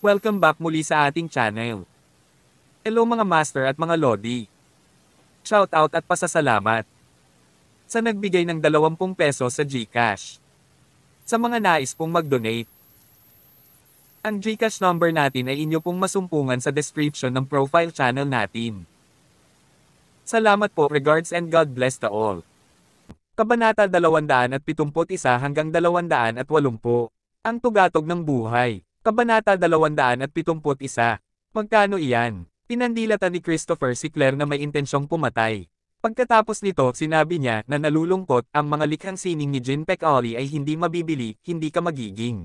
Welcome back muli sa ating channel. Hello mga master at mga lodi. Shoutout at pasasalamat sa nagbigay ng 20 pesos sa GCash. Sa mga nais pong mag-donate, ang GCash number natin ay inyo pong masumpungan sa description ng profile channel natin. Salamat po, regards and God bless to all. Kabanata 271 hanggang 280. Ang tugatog ng buhay. Kabanata 271. Magkano iyan? Pinandilatan ni Christopher si Claire na may intensyong pumatay. Pagkatapos nito, sinabi niya na nalulungkot ang mga likhang sining ni Jean Peccari ay hindi mabibili, hindi ka magiging.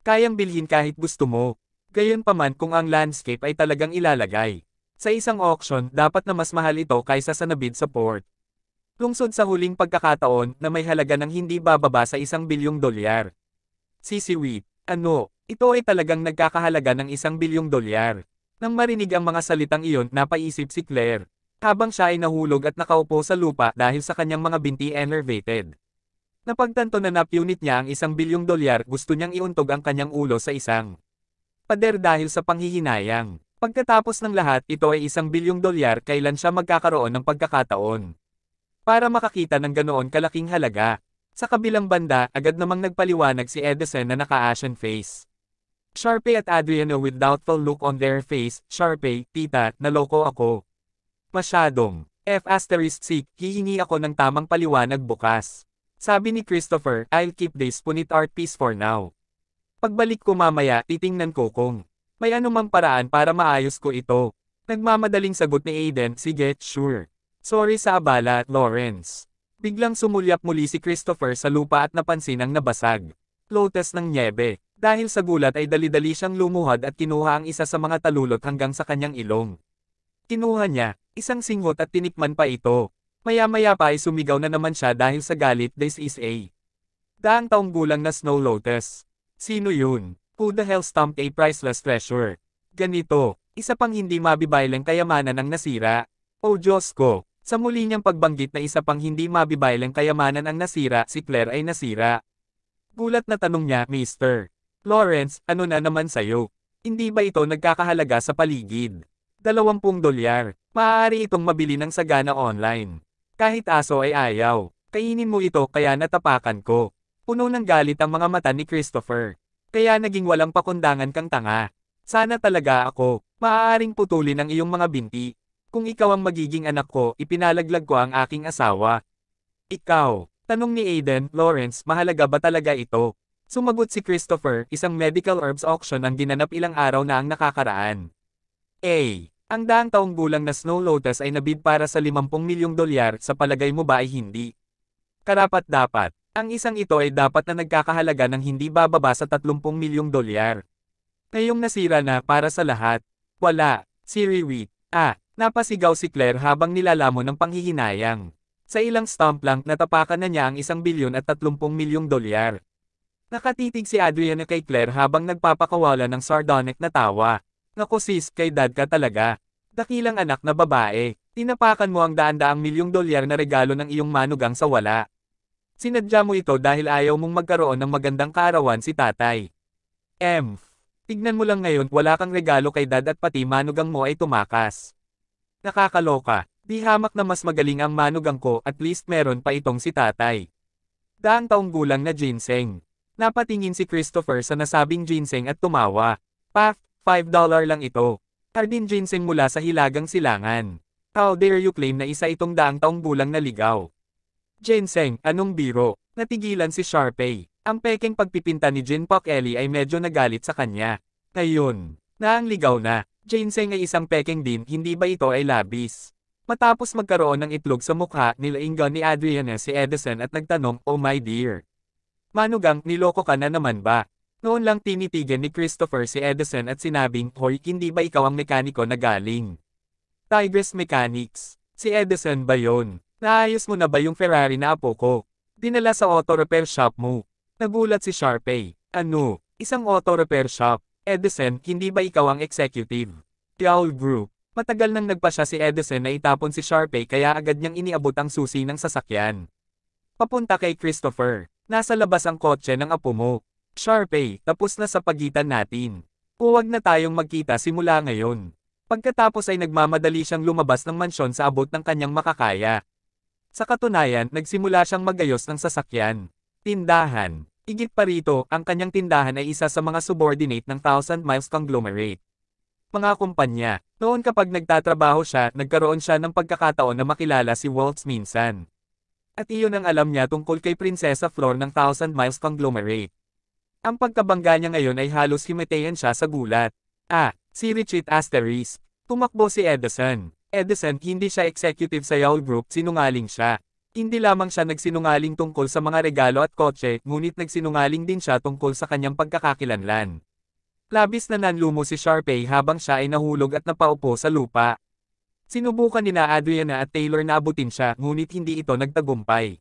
Kayang bilhin kahit gusto mo. Gayunpaman kung ang landscape ay talagang ilalagay sa isang auction, dapat na mas mahal ito kaysa sa nabid sa port. Lungsod sa huling pagkakataon na may halaga ng hindi bababa sa $1 bilyong. Sisiwit, ano? Ito ay talagang nagkakahalaga ng $1 bilyong. Nang marinig ang mga salitang iyon, napaisip si Claire, habang siya ay nahulog at nakaupo sa lupa dahil sa kanyang mga binti enervated. Napagtanto na napunit niya ang $1 bilyong, gusto niyang iuntog ang kanyang ulo sa isang pader dahil sa panghihinayang. Pagkatapos ng lahat, ito ay $1 bilyong, kailan siya magkakaroon ng pagkakataon para makakita ng ganoon kalaking halaga. Sa kabilang banda, agad namang nagpaliwanag si Edison na naka-ashen face. Sharpay at Adriano with doubtful look on their face. Sharpay, tita, naloko ako. Masyadong. F***, hihingi ako ng tamang paliwanag bukas. Sabi ni Christopher, I'll keep this punit art piece for now. Pagbalik ko mamaya, titingnan ko kung may anumang paraan para maayos ko ito. Nagmamadaling sagot ni Aiden, sige, sure. Sorry sa abala, Lawrence. Biglang sumulyap muli si Christopher sa lupa at napansin ang nabasag lotus ng nyebe. Dahil sa gulat ay dali-dali siyang lumuhad at kinuha ang isa sa mga talulot hanggang sa kanyang ilong. Kinuha niya, isang singhot at tinikman pa ito. Maya-maya pa ay sumigaw na naman siya dahil sa galit. This is a daang taong gulang na snow lotus. Sino yun? Who the hell stomped a priceless treasure? Ganito, isa pang hindi mabibayleng kayamanan ang nasira. Oh Diyos ko! Sa muli niyang pagbanggit na isa pang hindi mabibayleng kayamanan ang nasira, si Claire ay nasira. Gulat na tanong niya, Mr. Lawrence, ano na naman sayo? Hindi ba ito nagkakahalaga sa paligid? $20. Maaari itong mabili ng sagana online. Kahit aso ay ayaw. Kainin mo ito kaya natapakan ko. Puno ng galit ang mga mata ni Christopher. Kaya naging walang pakundangan kang tanga. Sana talaga ako. Maaaring putulin ang iyong mga binti. Kung ikaw ang magiging anak ko, ipinalaglag ko ang aking asawa. Ikaw. Tanong ni Aiden, Lawrence, mahalaga ba talaga ito? Sumagot si Christopher, isang medical herbs auction ang ginanap ilang araw na ang nakakaraan. Ang daang taong gulang na snow lotus ay nabid para sa $50 milyong, sa palagay mo ba ay hindi? Karapat-dapat. Ang isang ito ay dapat na nagkakahalaga ng hindi bababa sa $30 milyong. Ngayong nasira na para sa lahat. Wala. Siriwit. Napasigaw si Claire habang nilalamon ng panghihinayang. Sa ilang stomp lang, natapakan na niya ang $1 bilyon at $30 milyong. Nakatitig si Adriana kay Claire habang nagpapakawala ng sardonic na tawa. Naku sis, kay dad ka talaga. Dakilang anak na babae. Tinapakan mo ang $100 milyong na regalo ng iyong manugang sa wala. Sinadya mo ito dahil ayaw mong magkaroon ng magandang kaarawan si tatay. Tignan mo lang ngayon, wala kang regalo kay dad at pati manugang mo ay tumakas. Nakakaloka. Di hamak na mas magaling ang manugang ko, at least meron pa itong si tatay. Daang taong gulang na ginseng. Napatingin si Christopher sa nasabing ginseng at tumawa. $5 lang ito. Hardin ginseng mula sa Hilagang Silangan. How dare you claim na isa itong daang taong gulang na ligaw? Ginseng, anong biro? Natigilan si Sharpay. Ang pekeng pagpipinta ni Jean Peccari ay medyo nagalit sa kanya. Ngayon, na ang ligaw na, ginseng ay isang pekeng din, hindi ba ito ay labis? Matapos magkaroon ng itlog sa mukha, nilainggan ni Adriana si Edison at nagtanong, oh my dear. Manugang, niloko ka na naman ba? Noon lang tinitigan ni Christopher si Edison at sinabing, hoy, hindi ba ikaw ang mekaniko na galing Tigress Mechanics? Si Edison ba yon? Naayos mo na ba yung Ferrari na apo ko? Dinala sa auto repair shop mo. Nagulat si Sharpay. Ano? Isang auto repair shop? Edison, hindi ba ikaw ang executive? Tiaul Group. Matagal nang nagpa siya si Edison na itapon si Sharpay kaya agad niyang iniabot ang susi ng sasakyan. Papunta kay Christopher. Nasa labas ang kotse ng apo mo. Sharpay, tapos na sa pagitan natin. Huwag na tayong magkita simula ngayon. Pagkatapos ay nagmamadali siyang lumabas ng mansyon sa abot ng kanyang makakaya. Sa katunayan, nagsimula siyang magayos ng sasakyan. Tindahan. Higit pa rito, ang kanyang tindahan ay isa sa mga subordinate ng Thousand Miles Conglomerate. Mga kumpanya. Noon kapag nagtatrabaho siya, nagkaroon siya ng pagkakataon na makilala si Waltz minsan. At iyon ang alam niya tungkol kay Prinsesa Flor ng Thousand Miles Conglomerate. Ang pagkabangga niya ngayon ay halos himatayan siya sa gulat. Si Richard Asterisk. Tumakbo si Edison. Edison, hindi siya executive sa Yale Group, sinungaling siya. Hindi lamang siya nagsinungaling tungkol sa mga regalo at kotse, ngunit nagsinungaling din siya tungkol sa kanyang pagkakakilanlan. Labis na nanlumo si Sharpay habang siya ay nahulog at napaupo sa lupa. Sinubukan nina Adriana at Taylor na abutin siya, ngunit hindi ito nagtagumpay.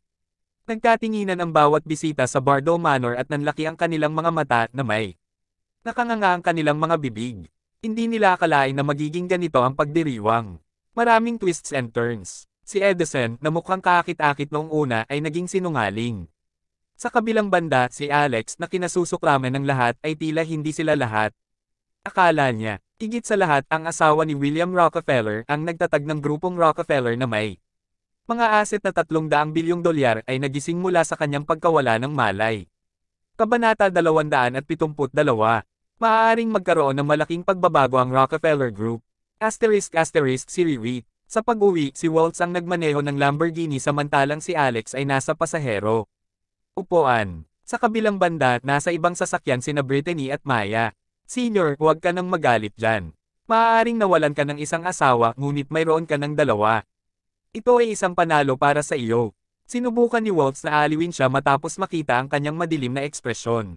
Nagkatinginan ang bawat bisita sa Bardo Manor at nanlaki ang kanilang mga mata na may nakanganga ang kanilang mga bibig. Hindi nila akalain na magiging ganito ang pagdiriwang. Maraming twists and turns. Si Edison, na mukhang kaakit-akit noong una, ay naging sinungaling. Sa kabilang banda, si Alex na kinasusuklaman ng lahat ay tila hindi sila lahat. Akala niya, higit sa lahat ang asawa ni William Rockefeller ang nagtatag ng grupong Rockefeller na may mga asset na $300 bilyong ay nagising mula sa kanyang pagkawala ng malay. Kabanata 272. Maaaring magkaroon ng malaking pagbabago ang Rockefeller Group. Si Ririt. Sa pag-uwi, si Waltz ang nagmaneho ng Lamborghini samantalang si Alex ay nasa pasahero. Upuan. Sa kabilang banda, nasa ibang sasakyan sina Brittany at Maya. Senior, huwag ka nang magalit dyan. Maaaring nawalan ka ng isang asawa, ngunit mayroon ka ng dalawa. Ito ay isang panalo para sa iyo. Sinubukan ni Waltz na aliwin siya matapos makita ang kanyang madilim na ekspresyon.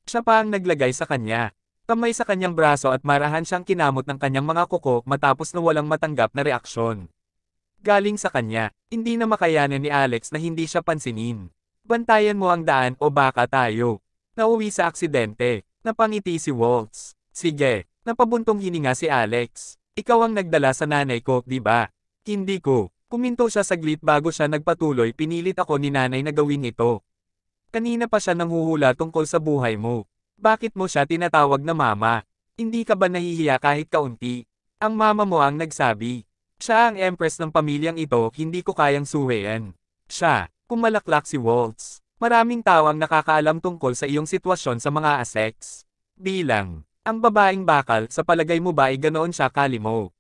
Siya pa ang naglagay sa kanya. Kamay sa kanyang braso at marahan siyang kinamot ng kanyang mga kuko matapos na walang matanggap na reaksyon. Galing sa kanya, hindi na makayanan ni Alex na hindi siya pansinin. Bantayan mo ang daan o baka tayo. Nauwi sa aksidente. Napangiti si Waltz. Sige, napabuntong hininga si Alex. Ikaw ang nagdala sa nanay ko, di ba? Hindi ko. Kuminto siya saglit bago siya nagpatuloy, pinilit ako ni nanay na gawin ito. Kanina pa siya nanghuhula tungkol sa buhay mo. Bakit mo siya tinatawag na mama? Hindi ka ba nahihiya kahit kaunti? Ang mama mo ang nagsabi. Siya ang empress ng pamilyang ito, hindi ko kayang suwayan. Siya, kumalaklak si Waltz. Maraming tao ang nakakaalam tungkol sa iyong sitwasyon sa mga assets. Bilang, ang babaeng bakal, sa palagay mo ba ay ganoon siya kalimo?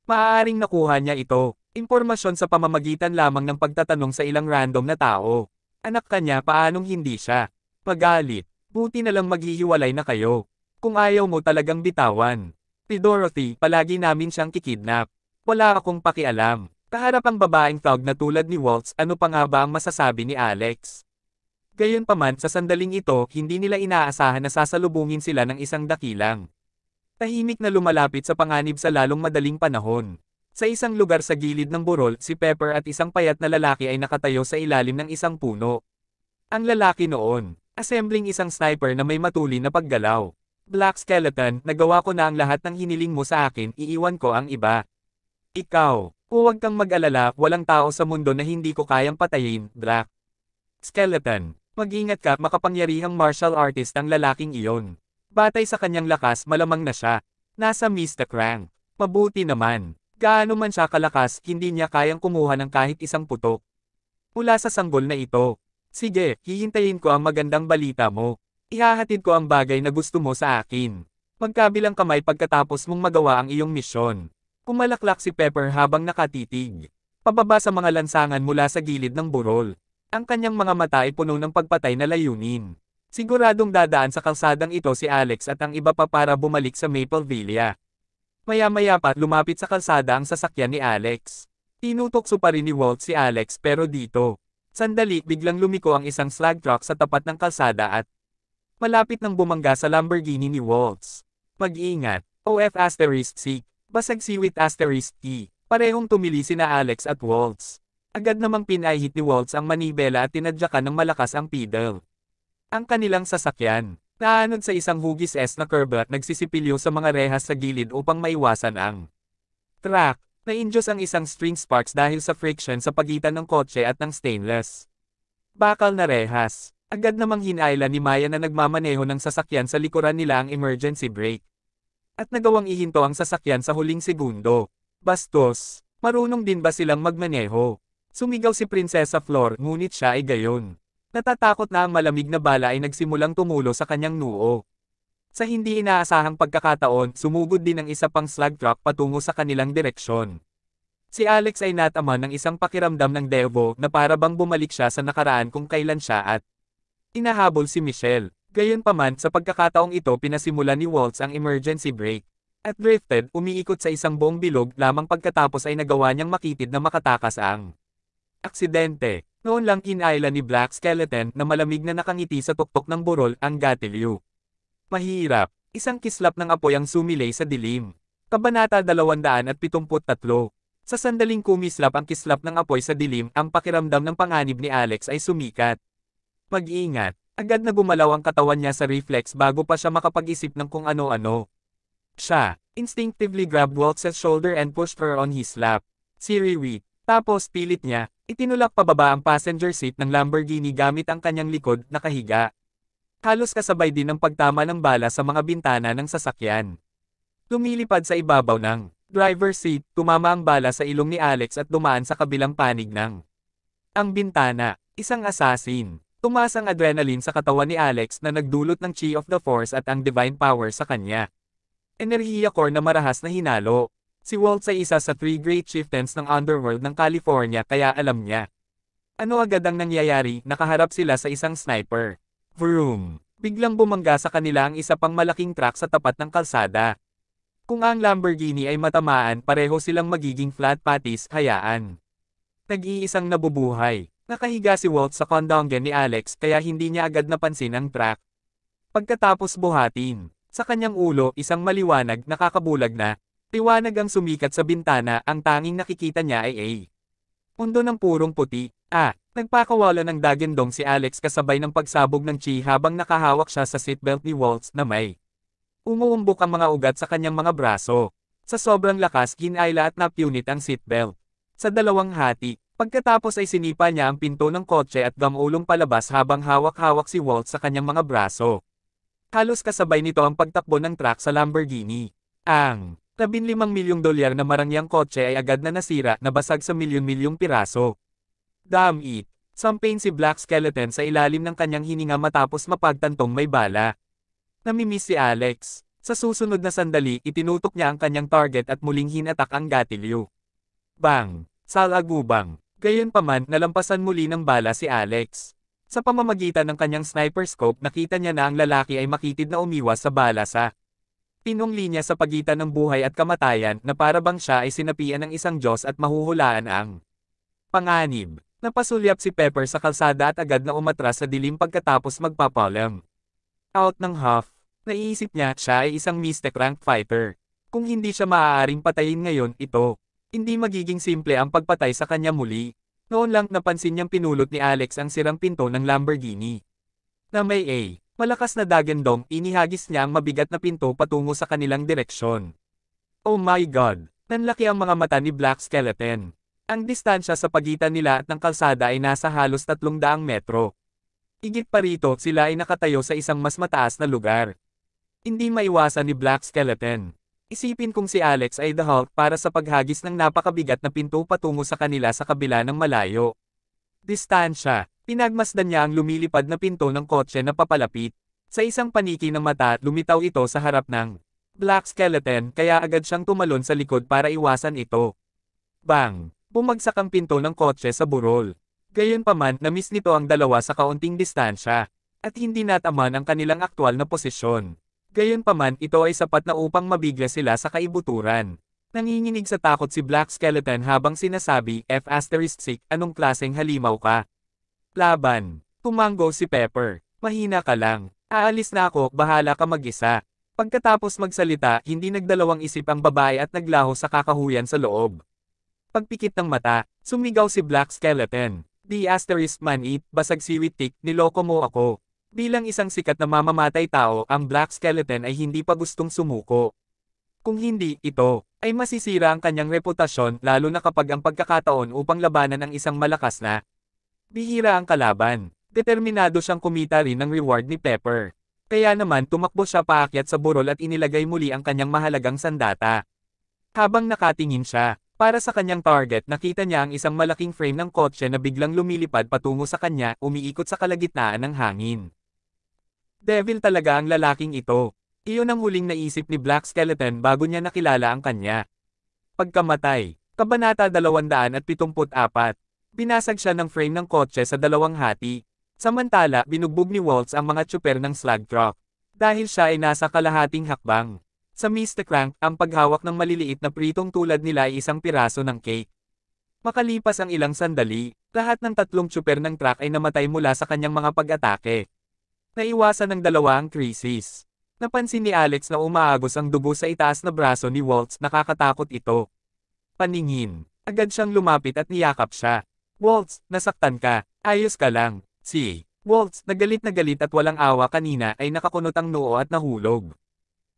Maaaring nakuha niya ito, impormasyon sa pamamagitan lamang ng pagtatanong sa ilang random na tao. Anak ka niya, paanong hindi siya? Magalit. Buti na lang maghihiwalay na kayo. Kung ayaw mo talagang bitawan. Si Dorothy, palagi namin siyang kikidnap. Wala akong pakialam. Kaharap ang babaeng thug na tulad ni Waltz, ano pa nga ba ang masasabi ni Alex? Gayunpaman, sa sandaling ito, hindi nila inaasahan na sasalubungin sila ng isang dakilang tahimik na lumalapit sa panganib sa lalong madaling panahon. Sa isang lugar sa gilid ng burol, si Pepper at isang payat na lalaki ay nakatayo sa ilalim ng isang puno. Ang lalaki noon, assembling isang sniper na may matulin na paggalaw. Black Skeleton, nagawa ko na ang lahat ng hiniling mo sa akin, iiwan ko ang iba. Ikaw, huwag kang mag-alala, walang tao sa mundo na hindi ko kayang patayin, Black Skeleton. Mag-ingat ka, makapangyarihang martial artist ang lalaking iyon. Batay sa kanyang lakas, malamang na siya. Nasa Mr. Crank. Mabuti naman. Gaano man siya kalakas, hindi niya kayang kumuha ng kahit isang putok. Mula sa sanggol na ito. Sige, hihintayin ko ang magandang balita mo. Ihahatid ko ang bagay na gusto mo sa akin. Magkabilang kamay pagkatapos mong magawa ang iyong misyon. Kumalaklak si Pepper habang nakatitig. Pababa sa mga lansangan mula sa gilid ng burol. Ang kanyang mga mata ay puno ng pagpatay na layunin. Siguradong dadaan sa kalsadang ito si Alex at ang iba pa para bumalik sa Maple Villa. Maya-maya pa lumapit sa kalsada ang sasakyan ni Alex. Tinutokso pa rin ni Waltz si Alex pero dito. Sandali, biglang lumiko ang isang slag truck sa tapat ng kalsada at malapit nang bumangga sa Lamborghini ni Waltz. Mag-ingat. OF*C. Basag siwit*T. Parehong tumili sina Alex at Waltz. Agad namang pinahit ni Waltz ang manibela at tinadyakan ng malakas ang pedal. Ang kanilang sasakyan, naanod sa isang hugis na curve at nagsisipilyo sa mga rehas sa gilid upang maiwasan ang truck. Na-injust ang isang string sparks dahil sa friction sa pagitan ng kotse at ng stainless bakal na rehas. Agad namang hinailan ni Maya na nagmamaneho ng sasakyan sa likuran nila ang emergency brake. At nagawang ihinto ang sasakyan sa huling segundo. Bastos, marunong din ba silang magmaneho? Sumigaw si Prinsesa Flor ngunit siya ay gayon. Natatakot na ang malamig na bala ay nagsimulang tumulo sa kanyang noo. Sa hindi inaasahang pagkakataon, sumugod din ang isa pang slug truck patungo sa kanilang direksyon. Si Alex ay natama ng isang pakiramdam ng devo na para bang bumalik siya sa nakaraan kung kailan siya at inahabol si Michelle. Gayunpaman sa pagkakataong ito pinasimulan ni Waltz ang emergency brake. At drifted, umiikot sa isang buong bilog lamang pagkatapos ay nagawa niyang makitid na makatakas ang aksidente. Noon lang kinaila ni Black Skeleton na malamig na nakangiti sa tuktok ng burol ang gatilyo. Mahirap, isang kislap ng apoy ang sumilay sa dilim. Kabanata 273. Sa sandaling kumislap ang kislap ng apoy sa dilim, ang pakiramdam ng panganib ni Alex ay sumikat. Mag-ingat, agad na gumalaw ang katawan niya sa reflex bago pa siya makapag-isip ng kung ano-ano. Siya, instinctively grabbed Waltz's shoulder and pushed her on his lap. Siriwi. Tapos pilit niya, itinulak pababa ang passenger seat ng Lamborghini gamit ang kanyang likod na kahiga. Halos kasabay din ang pagtama ng bala sa mga bintana ng sasakyan. Lumilipad sa ibabaw ng driver's seat, tumama ang bala sa ilong ni Alex at dumaan sa kabilang panig ng ang bintana. Isang assassin. Tumaas ang adrenaline sa katawan ni Alex na nagdulot ng chi of the force at ang divine power sa kanya. Enerhiya core na marahas na hinalo. Si Waltz ay isa sa 3 great chieftains ng underworld ng California kaya alam niya. Ano agad ang nangyayari, nakaharap sila sa isang sniper. Vroom! Biglang bumangga sa kanila ang isa pang malaking truck sa tapat ng kalsada. Kung ang Lamborghini ay matamaan, pareho silang magiging flat patties, hayaan. Nag-iisang nabubuhay. Nakahiga si Waltz sa kondongen ni Alex kaya hindi niya agad napansin ang truck. Pagkatapos buhatin, sa kanyang ulo isang maliwanag, nakakabulag na liwanag ang sumikat sa bintana, ang tanging nakikita niya ay A. Mundo ng purong puti. Nagpakawala ng dagendong si Alex kasabay ng pagsabog ng chi habang nakahawak siya sa seatbelt ni Waltz na may umuumbok ang mga ugat sa kanyang mga braso. Sa sobrang lakas ginaila at napunit ang seatbelt. Sa dalawang hati, pagkatapos ay sinipa niya ang pinto ng kotse at gamulong palabas habang hawak-hawak si Waltz sa kanyang mga braso. Halos kasabay nito ang pagtakbo ng truck sa Lamborghini. Ang $15 milyong na marangyang kotse ay agad na nasira, nabasag sa milyon-milyong piraso. Damn it! Sampain si Black Skeleton sa ilalim ng kanyang hininga matapos mapagtantong may bala. Namimiss si Alex. Sa susunod na sandali, itinutok niya ang kanyang target at muling hinatak ang gatilyo. Bang! Salagubang! Gayunpaman, nalampasan muli ng bala si Alex. Sa pamamagitan ng kanyang sniper scope, nakita niya na ang lalaki ay makitid na umiwas sa bala sa pinong linya sa pagitan ng buhay at kamatayan na para bang siya ay sinapian ng isang Diyos at mahuhulaan ang panganib. Napasulyap si Pepper sa kalsada at agad na umatras sa dilim pagkatapos magpapalam. Out ng huff, naiisip niya siya ay isang mystic rank fighter. Kung hindi siya maaaring patayin ngayon, hindi magiging simple ang pagpatay sa kanya muli. Noon lang napansin niyang pinulot ni Alex ang sirang pinto ng Lamborghini. Na may A. Malakas na dagendong, inihagis niya ang mabigat na pinto patungo sa kanilang direksyon. Oh my God! Nanlaki ang mga mata ni Black Skeleton. Ang distansya sa pagitan nila at ng kalsada ay nasa halos 300 metro. Higit pa rito, sila ay nakatayo sa isang mas mataas na lugar. Hindi maiwasan ni Black Skeleton. Isipin kung si Alex ay the Hulk para sa paghagis ng napakabigat na pinto patungo sa kanila sa kabila ng malayo. Distansya. Pinagmasdan niya ang lumilipad na pinto ng kotse na papalapit. Sa isang paniki ng mata, lumitaw ito sa harap ng Black Skeleton kaya agad siyang tumalon sa likod para iwasan ito. Bang! Bumagsak ang pinto ng kotse sa burol. Gayunpaman, na-miss nito ang dalawa sa kaunting distansya. At hindi nataman ang kanilang aktwal na posisyon. Gayunpaman, ito ay sapat na upang mabigla sila sa kaibuturan. Nanginginig sa takot si Black Skeleton habang sinasabi, F***, anong klaseng halimaw ka? Laban. Tumanggo si Pepper. Mahina ka lang. Aalis na ako, bahala ka mag-isa. Pagkatapos magsalita, hindi nagdalawang isip ang babae at naglaho sa kakahuyan sa loob. Pagpikit ng mata, sumigaw si Black Skeleton. Man-eat, basag siwitik, niloko mo ako. Bilang isang sikat na mamamatay tao, ang Black Skeleton ay hindi pa gustong sumuko. Kung hindi, ito ay masisira ang kanyang reputasyon lalo na kapag ang pagkakataon upang labanan ang isang malakas na bihira ang kalaban. Determinado siyang kumita rin ng reward ni Pepper. Kaya naman tumakbo siya paakyat sa burol at inilagay muli ang kanyang mahalagang sandata. Habang nakatingin siya, para sa kanyang target nakita niya ang isang malaking frame ng kotse na biglang lumilipad patungo sa kanya, umiikot sa kalagitnaan ng hangin. Devil talaga ang lalaking ito. Iyon ang huling naisip ni Black Skeleton bago niya nakilala ang kanya. Pagkamatay, Kabanata 274. Binasag siya ng frame ng kotse sa dalawang hati. Samantala, binugbog ni Waltz ang mga tsuper ng slag truck. Dahil siya ay nasa kalahating hakbang. Sa Mr. Crank, ang paghawak ng maliliit na pritong tulad nila ay isang piraso ng cake. Makalipas ang ilang sandali, lahat ng tatlong tsuper ng truck ay namatay mula sa kanyang mga pag-atake. Naiwasan ng dalawa ang krisis. Napansin ni Alex na umaagos ang dugo sa itaas na braso ni Waltz, nakakatakot ito. Paningin. Agad siyang lumapit at niyakap siya. Waltz, nasaktan ka. Ayos ka lang. Si Waltz, na galit at walang awa kanina ay nakakunot ang noo at nahulog.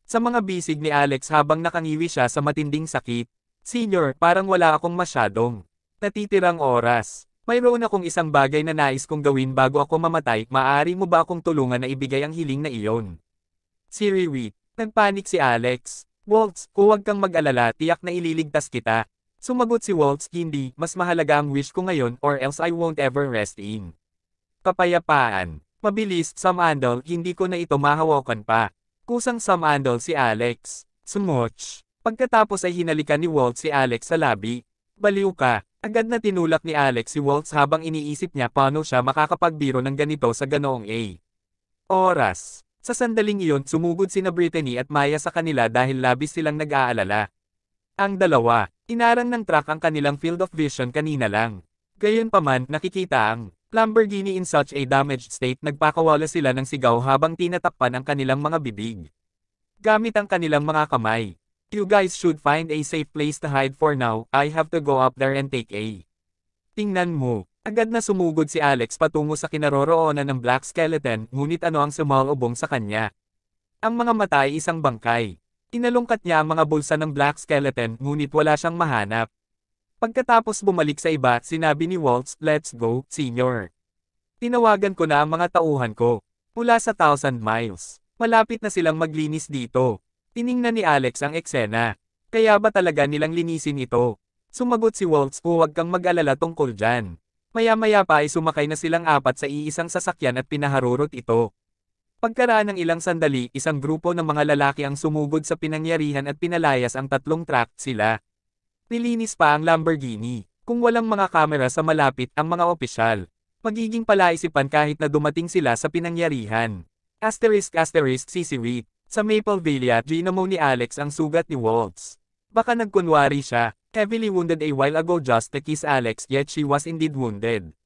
Sa mga bisig ni Alex habang nakangiwi siya sa matinding sakit. Senior, parang wala akong masyadong natitirang oras. Mayroon akong isang bagay na nais kong gawin bago ako mamatay, maaari mo ba akong tulungan na ibigay ang hiling na iyon? Si Riri, nagpanik si Alex. Waltz, huwag kang mag-alala, tiyak na ililigtas kita. Sumagot si Waltz, hindi, mas mahalaga ang wish ko ngayon or else I won't ever rest in kapayapaan. Mabilis, Samandal, hindi ko na ito mahawakan pa. Kusang Samandal si Alex. Sumuch. Pagkatapos ay hinalikan ni Waltz si Alex sa labi. Baliw ka. Agad na tinulak ni Alex si Waltz habang iniisip niya paano siya makakapagbiro ng ganito sa ganoong oras. Sa sandaling iyon sumugod sina Brittany at Maya sa kanila dahil labis silang nag-aalala. Ang dalawa, inarang ng truck ang kanilang field of vision kanina lang. Gayunpaman, nakikita ang Lamborghini in such a damaged state, nagpakawala sila ng sigaw habang tinatakpan ang kanilang mga bibig. Gamit ang kanilang mga kamay. You guys should find a safe place to hide for now, I have to go up there and take a. Tingnan mo, agad na sumugod si Alex patungo sa kinaroroonan ng Black Skeleton, ngunit ano ang sumalubong sa kanya? Ang mga mata ay isang bangkay. Tinalungkat niya ang mga bulsa ng Black Skeleton, ngunit wala siyang mahanap. Pagkatapos bumalik sa iba, sinabi ni Waltz, let's go, senior. Tinawagan ko na ang mga tauhan ko. Mula sa 1,000 miles. Malapit na silang maglinis dito. Tiningnan ni Alex ang eksena. Kaya ba talaga nilang linisin ito? Sumagot si Waltz, huwag kang mag-alala tungkol dyan. Maya-maya pa ay sumakay na silang apat sa iisang sasakyan at pinaharurot ito. Pagkaraan ng ilang sandali, isang grupo ng mga lalaki ang sumugod sa pinangyarihan at pinalayas ang tatlong truck sila. Nilinis pa ang Lamborghini. Kung walang mga kamera sa malapit ang mga opisyal, magiging palaisipan kahit na dumating sila sa pinangyarihan. Sisirit. Sa Maple Villa, ginamo ni Alex ang sugat ni Waltz. Baka nagkunwari siya, heavily wounded a while ago just to kiss Alex, yet she was indeed wounded.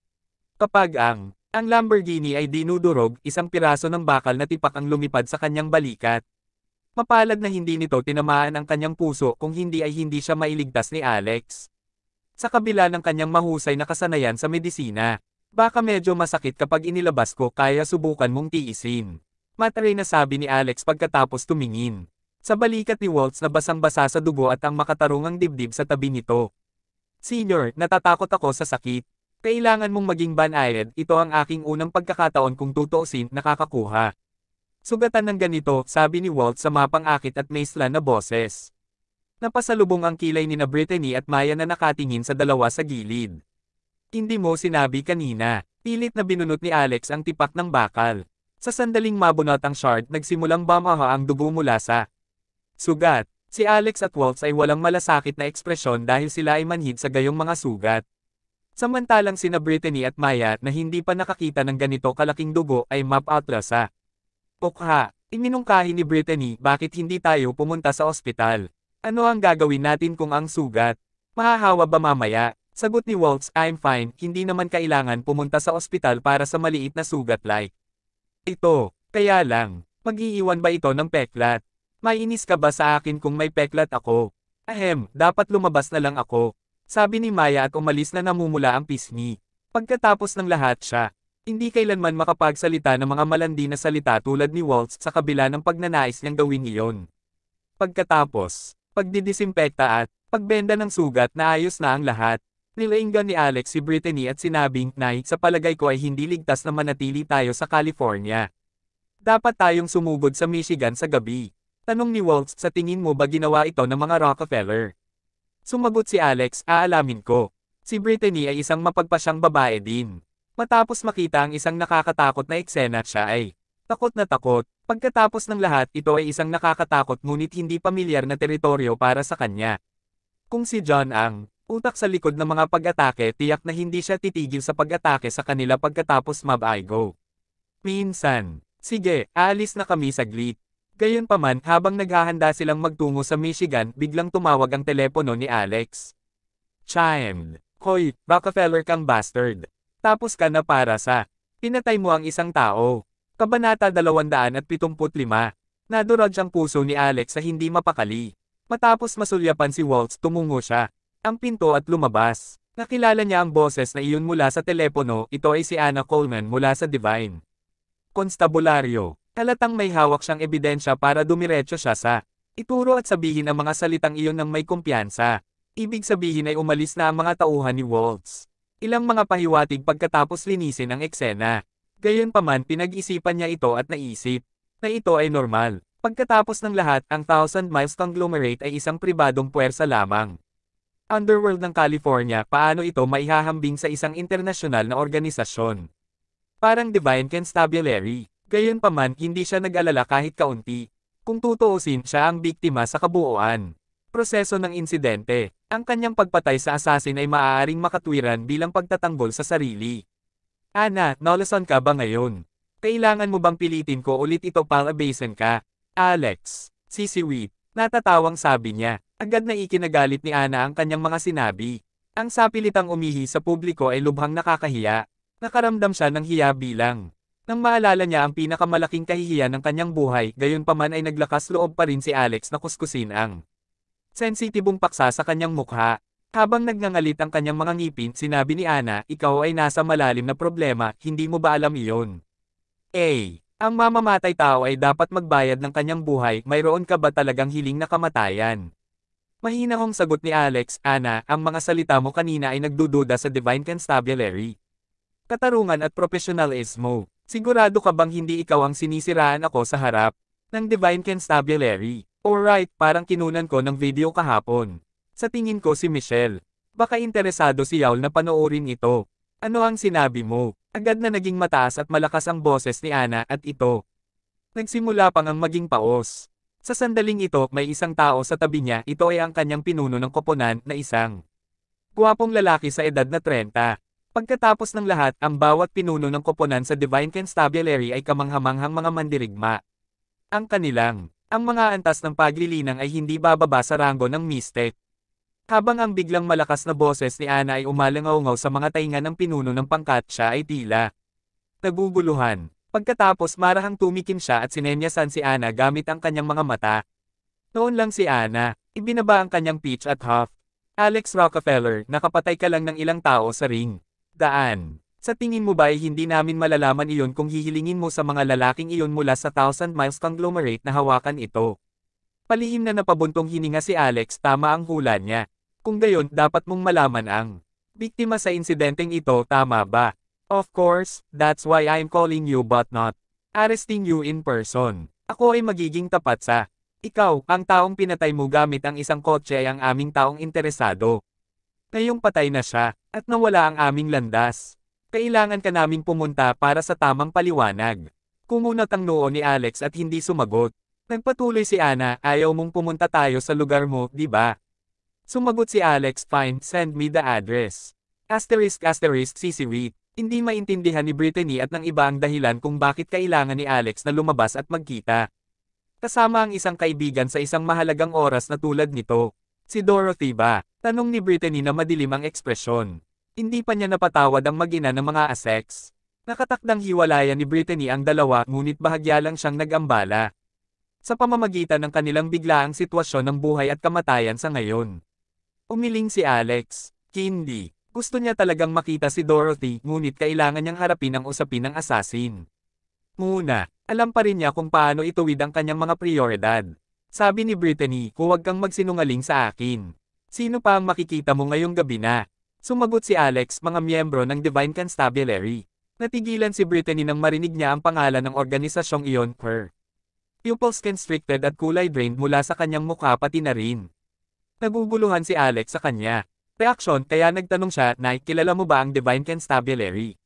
Kapag ang Lamborghini ay dinudurog, isang piraso ng bakal na tipak ang lumipad sa kanyang balikat. Mapalad na hindi nito tinamaan ang kanyang puso kung hindi ay hindi siya mailigtas ni Alex. Sa kabila ng kanyang mahusay na kasanayan sa medisina, baka medyo masakit kapag inilabas ko, kaya subukan mong tiisin. Mataray na sabi ni Alex pagkatapos tumingin. Sa balikat ni Waltz na basang-basa sa dugo at ang makatarungang dibdib sa tabi nito. Senior, natatakot ako sa sakit. Kailangan mong maging banayad, ito ang aking unang pagkakataon kung tutuusin, nakakakuha. Sugatan ng ganito, sabi ni Waltz sa mapang-akit at maisla na boses. Napasalubong ang kilay ni na Brittany at Maya na nakatingin sa dalawa sa gilid. Hindi mo sinabi kanina, pilit na binunot ni Alex ang tipak ng bakal. Sa sandaling mabunot ang shard, nagsimulang bumaha ang dugo mula sa sugat. Si Alex at Waltz ay walang malasakit na ekspresyon dahil sila ay manhid sa gayong mga sugat. Samantalang sina Brittany at Maya na hindi pa nakakita ng ganito kalaking dugo ay map-outlasa. Okha, iminungkahi ni Brittany, bakit hindi tayo pumunta sa ospital? Ano ang gagawin natin kung ang sugat? Mahahawa ba mamaya? Sagot ni Waltz, I'm fine, hindi naman kailangan pumunta sa ospital para sa maliit na sugat like ito. Kaya lang, mag-iiwan ba ito ng peklat? Maiinis ka ba sa akin kung may peklat ako? Ahem, dapat lumabas na lang ako. Sabi ni Maya at umalis na namumula ang pisngi. Pagkatapos ng lahat siya, hindi kailanman makapagsalita ng mga malandi na salita tulad ni Waltz sa kabila ng pagnanais niyang gawin iyon. Pagkatapos, pagdidisinpekta at pagbenda ng sugat na ayos na ang lahat, nilainggan ni Alex si Brittany at sinabing, Nay, sa palagay ko ay hindi ligtas na manatili tayo sa California. Dapat tayong sumugod sa Michigan sa gabi. Tanong ni Waltz, sa tingin mo ba ginawa ito ng mga Rockefeller? Sumagot si Alex, aalamin ko. Si Brittany ay isang mapagpasyang babae din. Matapos makita ang isang nakakatakot na eksena, siya ay takot na takot. Pagkatapos ng lahat, ito ay isang nakakatakot ngunit hindi pamilyar na teritoryo para sa kanya. Kung si John ang utak sa likod ng mga pag-atake, tiyak na hindi siya titigil sa pag-atake sa kanila pagkatapos mab-I-go. Minsan, sige, aalis na kami saglit. Gayunpaman, habang naghahanda silang magtungo sa Michigan, biglang tumawag ang telepono ni Alex. Chimed. Hoy, Rockefeller kang bastard. Tapos ka na para sa pinatay mo ang isang tao. Kabanata 275. Nadurog ang puso ni Alex sa hindi mapakali. Matapos masulyapan si Waltz, tumungo siya ang pinto at lumabas. Nakilala niya ang boses na iyon mula sa telepono, ito ay si Anna Coleman mula sa Divine Constabulary. Halatang may hawak siyang ebidensya para dumiretso siya sa ituro at sabihin ang mga salitang iyon ng may kumpiyansa. Ibig sabihin ay umalis na ang mga tauhan ni Waltz. Ilang mga pahiwatig pagkatapos linisin ang eksena. Gayunpaman, pinag-isipan niya ito at naisip na ito ay normal. Pagkatapos ng lahat, ang Thousand Miles Conglomerate ay isang pribadong puwersa lamang. Underworld ng California, paano ito maihahambing sa isang internasyonal na organisasyon? Parang Divine Constabulary. Gayunpaman, hindi siya nag-alala kahit kaunti. Kung tutuusin, siya ang biktima sa kabuuan. Proseso ng insidente. Ang kanyang pagpatay sa assassin ay maaaring makatwiran bilang pagtatanggol sa sarili. Ana, nalasan ka ba ngayon? Kailangan mo bang pilitin ko ulit ito para basen ka? Alex, sisiwit. Natatawang sabi niya. Agad na ikinagalit ni Ana ang kanyang mga sinabi. Ang sapilitang umihi sa publiko ay lubhang nakakahiya. Nakaramdam siya ng hiya bilang nang maalala niya ang pinakamalaking kahihiyan ng kanyang buhay, gayunpaman ay naglakas loob pa rin si Alex na kuskusin ang sensitibong paksa sa kanyang mukha. Habang nagngangalit ang kanyang mga ngipin, sinabi ni Ana, ikaw ay nasa malalim na problema, hindi mo ba alam iyon? Ang mamamatay tao ay dapat magbayad ng kanyang buhay, mayroon ka ba talagang hiling na kamatayan? Mahinahong sagot ni Alex, Ana, ang mga salita mo kanina ay nagdududa sa Divine Constabulary. Katarungan at profesionalismo. Sigurado ka bang hindi ikaw ang sinisiraan ako sa harap ng Divine Constabulary? Alright, parang kinunan ko ng video kahapon. Sa tingin ko si Michelle. Baka interesado si Yaul na panoorin ito. Ano ang sinabi mo? Agad na naging mataas at malakas ang boses ni Ana at ito. Nagsimula pang ang maging paos. Sa sandaling ito, may isang tao sa tabi niya, ito ay ang kanyang pinuno ng koponan na isang guwapong lalaki sa edad na 30. Pagkatapos ng lahat, ang bawat pinuno ng koponan sa Divine Constabulary ay kamanghamanghang mga mandirigma. Ang mga antas ng paglilinang ay hindi bababa sa ranggo ng Mystic. Habang ang biglang malakas na boses ni Ana ay umalangaw-ngaw sa mga tainga ng pinuno ng pangkat, siya ay tila naguguluhan. Pagkatapos marahang tumikim siya at sinemyasan si Ana gamit ang kanyang mga mata. Noon lang si Ana, ibinaba ang kanyang pitch at huff. Alex Rockefeller, nakapatay ka lang ng ilang tao sa ring. Daan. Sa tingin mo ba ay hindi namin malalaman iyon kung hihilingin mo sa mga lalaking iyon mula sa Thousand Miles Conglomerate na hawakan ito? Palihim na napabuntong hininga si Alex, tama ang hula niya. Kung gayon, dapat mong malaman ang biktima sa insidenteng ito, tama ba? Of course, that's why I'm calling you but not arresting you in person. Ako ay magiging tapat sa ikaw, ang taong pinatay mo gamit ang isang kotse ay ang aming taong interesado. Ngayong patay na siya, at nawala ang aming landas. Kailangan ka naming pumunta para sa tamang paliwanag. Kumunat ang noo ni Alex at hindi sumagot. Nagpatuloy si Ana, ayaw mong pumunta tayo sa lugar mo, di ba? Sumagot si Alex, fine, send me the address. *** sisiwit. Hindi maintindihan ni Brittany at ng iba ang dahilan kung bakit kailangan ni Alex na lumabas at magkita. Kasama ang isang kaibigan sa isang mahalagang oras na tulad nito. Si Dorothy ba? Tanong ni Brittany na madilim ang ekspresyon. Hindi pa niya napatawad ang mag-ina ng mga aseks. Nakatakdang hiwalayan ni Brittany ang dalawa ngunit bahagya lang siyang nag-ambala. Sa pamamagitan ng kanilang biglaang sitwasyon ng buhay at kamatayan sa ngayon. Umiling si Alex. Hindi. Gusto niya talagang makita si Dorothy ngunit kailangan niyang harapin ang usapin ng assassin. Muna, alam pa rin niya kung paano ituwid ang kanyang mga prioridad. Sabi ni Brittany, huwag kang magsinungaling sa akin. Sino pa ang makikita mo ngayong gabi na? Sumagot si Alex, mga miyembro ng Divine Constabulary. Natigilan si Brittany nang marinig niya ang pangalan ng organisasyong iyon, per. Pupils constricted at kulay drained mula sa kanyang mukha pati na rin. Naguguluhan si Alex sa kanya. Reaksyon kaya nagtanong siya, Nay, kilala mo ba ang Divine Constabulary?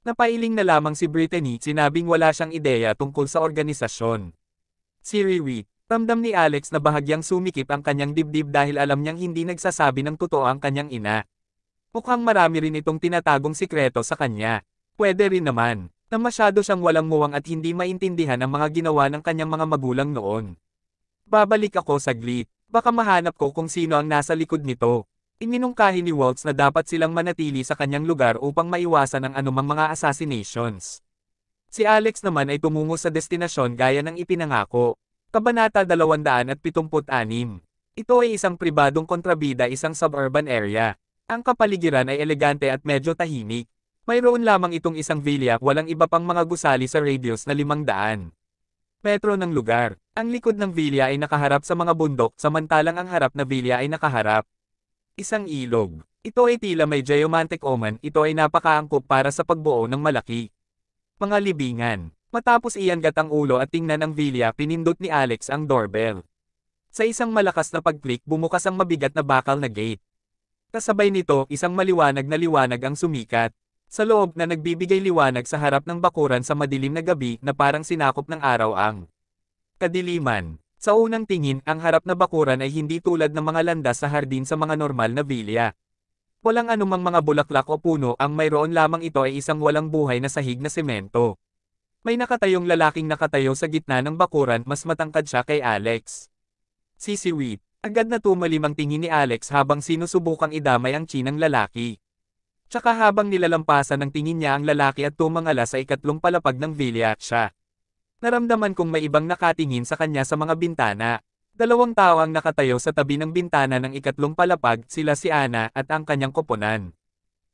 Napailing na lamang si Brittany, sinabing wala siyang ideya tungkol sa organisasyon. Si Riri, ramdam ni Alex na bahagyang sumikip ang kanyang dibdib dahil alam niyang hindi nagsasabi ng totoo ang kanyang ina. Mukhang marami rin itong tinatagong sikreto sa kanya. Pwede rin naman, na masyado siyang walang muwang at hindi maintindihan ang mga ginawa ng kanyang mga magulang noon. Babalik ako saglit, baka mahanap ko kung sino ang nasa likod nito. Iminungkahi ni Waltz na dapat silang manatili sa kanyang lugar upang maiwasan ang anumang mga assassinations. Si Alex naman ay tumungo sa destinasyon gaya ng ipinangako. Kabanata 276. Ito ay isang pribadong kontrabida, isang suburban area. Ang kapaligiran ay elegante at medyo tahimik. Mayroon lamang itong isang villa, walang iba pang mga gusali sa radius na 500 metro ng lugar. Ang likod ng villa ay nakaharap sa mga bundok, samantalang ang harap na villa ay nakaharap isang ilog. Ito ay tila may geomantic omen, ito ay napakaangkop para sa pagbuo ng malaki mga libingan. Matapos iangat ang ulo at tingnan ang villa, pinindot ni Alex ang doorbell. Sa isang malakas na pag-click, bumukas ang mabigat na bakal na gate. Kasabay nito, isang maliwanag na liwanag ang sumikat sa loob na nagbibigay liwanag sa harap ng bakuran sa madilim na gabi na parang sinakop ng araw ang kadiliman. Sa unang tingin, ang harap na bakuran ay hindi tulad ng mga landas sa hardin sa mga normal na villa. Walang anumang mga bulaklak o puno, ang mayroon lamang ito ay isang walang buhay na sahig na semento. May nakatayong lalaking nakatayo sa gitna ng bakuran, mas matangkad siya kay Alex. Sisiwit. Agad na tumalim ang tingin ni Alex habang sinusubukang idamay ang chinang lalaki. Tsaka habang nilalampasan ng tingin niya ang lalaki at tumangala sa ikatlong palapag ng villa, siya. Naramdaman kong may ibang nakatingin sa kanya sa mga bintana. Dalawang tao ang nakatayo sa tabi ng bintana ng ikatlong palapag, sila si Ana at ang kanyang koponan.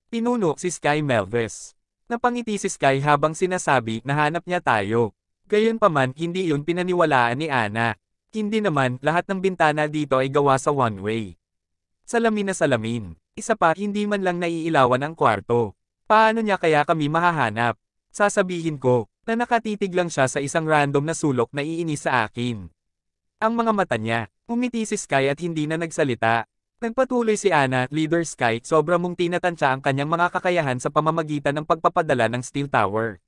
Pinuno si Sky Melves. Napangiti si Sky habang sinasabi na hanap niya tayo. Gayunpaman, hindi yun pinaniwalaan ni Ana. Hindi naman, lahat ng bintana dito ay gawa sa one-way. Salamin na salamin. Isa pa, hindi man lang naiilawan ang kwarto. Paano niya kaya kami mahahanap? Sasabihin ko, na nakatitig lang siya sa isang random na sulok na iinis sa akin. Ang mga mata niya, umiti si Sky at hindi na nagsalita. Nagpatuloy si Ana, Leader Sky, sobra mong tinatansya ang kanyang mga kakayahan sa pamamagitan ng pagpapadala ng Steel Tower.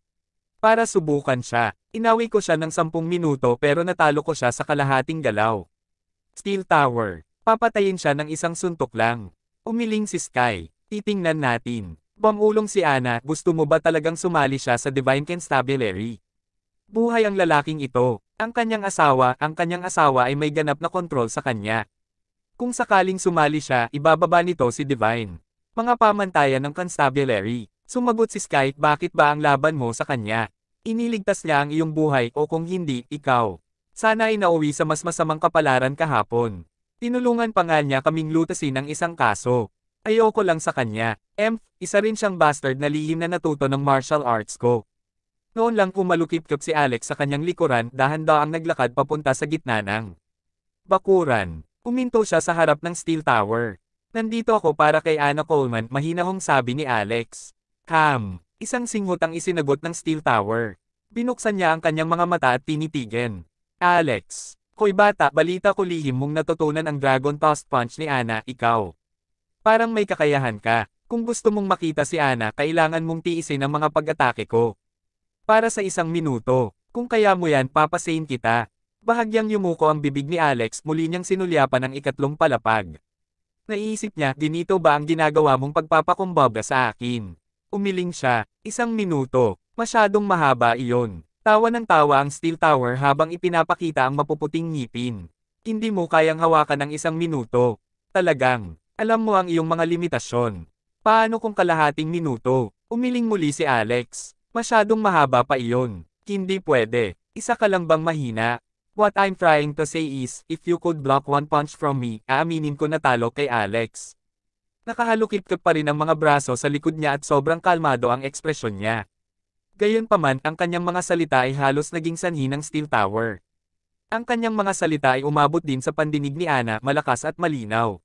Para subukan siya, inawi ko siya ng 10 minuto pero natalo ko siya sa kalahating galaw. Steel Tower, papatayin siya ng isang suntok lang. Umiling si Sky, titingnan natin. Bumulong si Ana, gusto mo ba talagang sumali siya sa Divine Constabulary? Buhay ang lalaking ito. Ang kanyang asawa ay may ganap na kontrol sa kanya. Kung sakaling sumali siya, ibababa nito si Divine. Mga pamantayan ng Constabulary. Sumagot si Sky, bakit ba ang laban mo sa kanya? Iniligtas niya ang iyong buhay o kung hindi, ikaw. Sana ay nauwi sa mas masamang kapalaran kahapon. Tinulungan pa nga niya kaming lutasin ang isang kaso. Ayoko lang sa kanya. Isa rin siyang bastard na lihim na natuto ng martial arts ko. Noon lang kumalukip-kip si Alex sa kanyang likuran, dahan-daang naglakad papunta sa gitna ng bakuran. Uminto siya sa harap ng Steel Tower. Nandito ako para kay Ana Coleman, mahinahong sabi ni Alex. Isang singhot ang isinagot ng Steel Tower. Binuksan niya ang kanyang mga mata at tinitigan. Alex, koy bata, balita ko lihim mong natutunan ang Dragon Toss Punch ni Ana, ikaw. Parang may kakayahan ka. Kung gusto mong makita si Ana, kailangan mong tiisin ang mga pag-atake ko. Para sa 1 minuto. Kung kaya mo yan, papasayin kita. Bahagyang yumuko ang bibig ni Alex, muli niyang sinulyapan ang ikatlong palapag. Naisip niya, dinito ba ang ginagawa mong pagpapakumbaba sa akin? Umiling siya. 1 minuto. Masyadong mahaba iyon. Tawa ng tawa ang Steel Tower habang ipinapakita ang mapuputing ngipin. Hindi mo kayang hawakan ng 1 minuto. Talagang. Alam mo ang iyong mga limitasyon. Paano kung kalahating minuto? Umiling muli si Alex. Masyadong mahaba pa iyon. Hindi pwede. Isa ka lang bang mahina? What I'm trying to say is, if you could block one punch from me, aaminin ko natalo kay Alex. Nakahalukip-kip pa rin ang mga braso sa likod niya at sobrang kalmado ang ekspresyon niya. Gayunpaman, ang kanyang mga salita ay halos naging sanhi ng Steel Tower. Ang kanyang mga salita ay umabot din sa pandinig ni Ana, malakas at malinaw.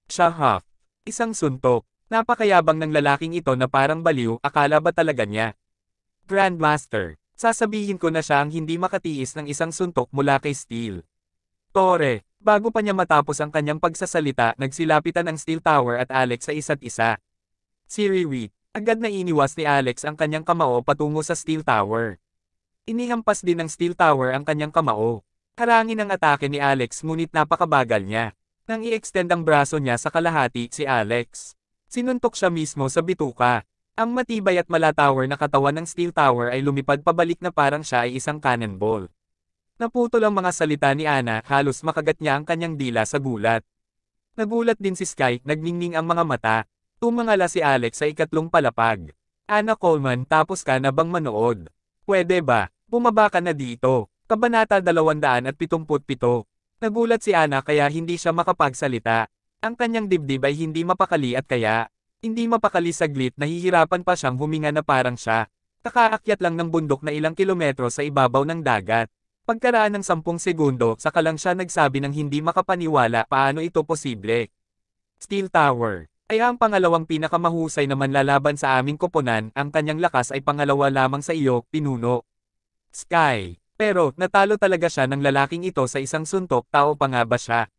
Shahaf. Isang suntok. Napakayabang ng lalaking ito na parang baliw, akala ba talaga niya? Grandmaster, sasabihin ko na siya ang hindi makatiis ng isang suntok mula kay Steel. Tore, bago pa niya matapos ang kanyang pagsasalita, nagsilapitan ang Steel Tower at Alex sa isa't isa. Si Riri, agad na iniwas ni Alex ang kanyang kamao patungo sa Steel Tower. Inihampas din ng Steel Tower ang kanyang kamao. Harangin ang atake ni Alex ngunit napakabagal niya. Nang i-extend ang braso niya sa kalahati si Alex, sinuntok siya mismo sa bituka. Ang matibay at malatower na katawan ng Steel Tower ay lumipad pabalik na parang siya ay isang cannonball. Naputol ang mga salita ni Ana, halos makagat niya ang kanyang dila sa gulat. Nagulat din si Sky, nagningning ang mga mata. Tumangala si Alex sa ikatlong palapag. Ana Coleman, tapos ka na bang manood? Pwede ba? Bumaba ka na dito. Kabanata 277. Nagulat si Ana kaya hindi siya makapagsalita. Ang kanyang dibdib ay hindi mapakali at kaya hindi mapakali saglit, nahihirapan pa siyang huminga na parang siya. Kakaakyat lang ng bundok na ilang kilometro sa ibabaw ng dagat. Pagkaraan ng 10 segundo, saka lang siya nagsabi ng hindi makapaniwala paano ito posible. Steel Tower ay ang pangalawang pinakamahusay na manlalaban sa aming koponan, ang kanyang lakas ay pangalawa lamang sa iyo, pinuno. Sky. Pero, natalo talaga siya ng lalaking ito sa isang suntok, tao pa nga ba siya?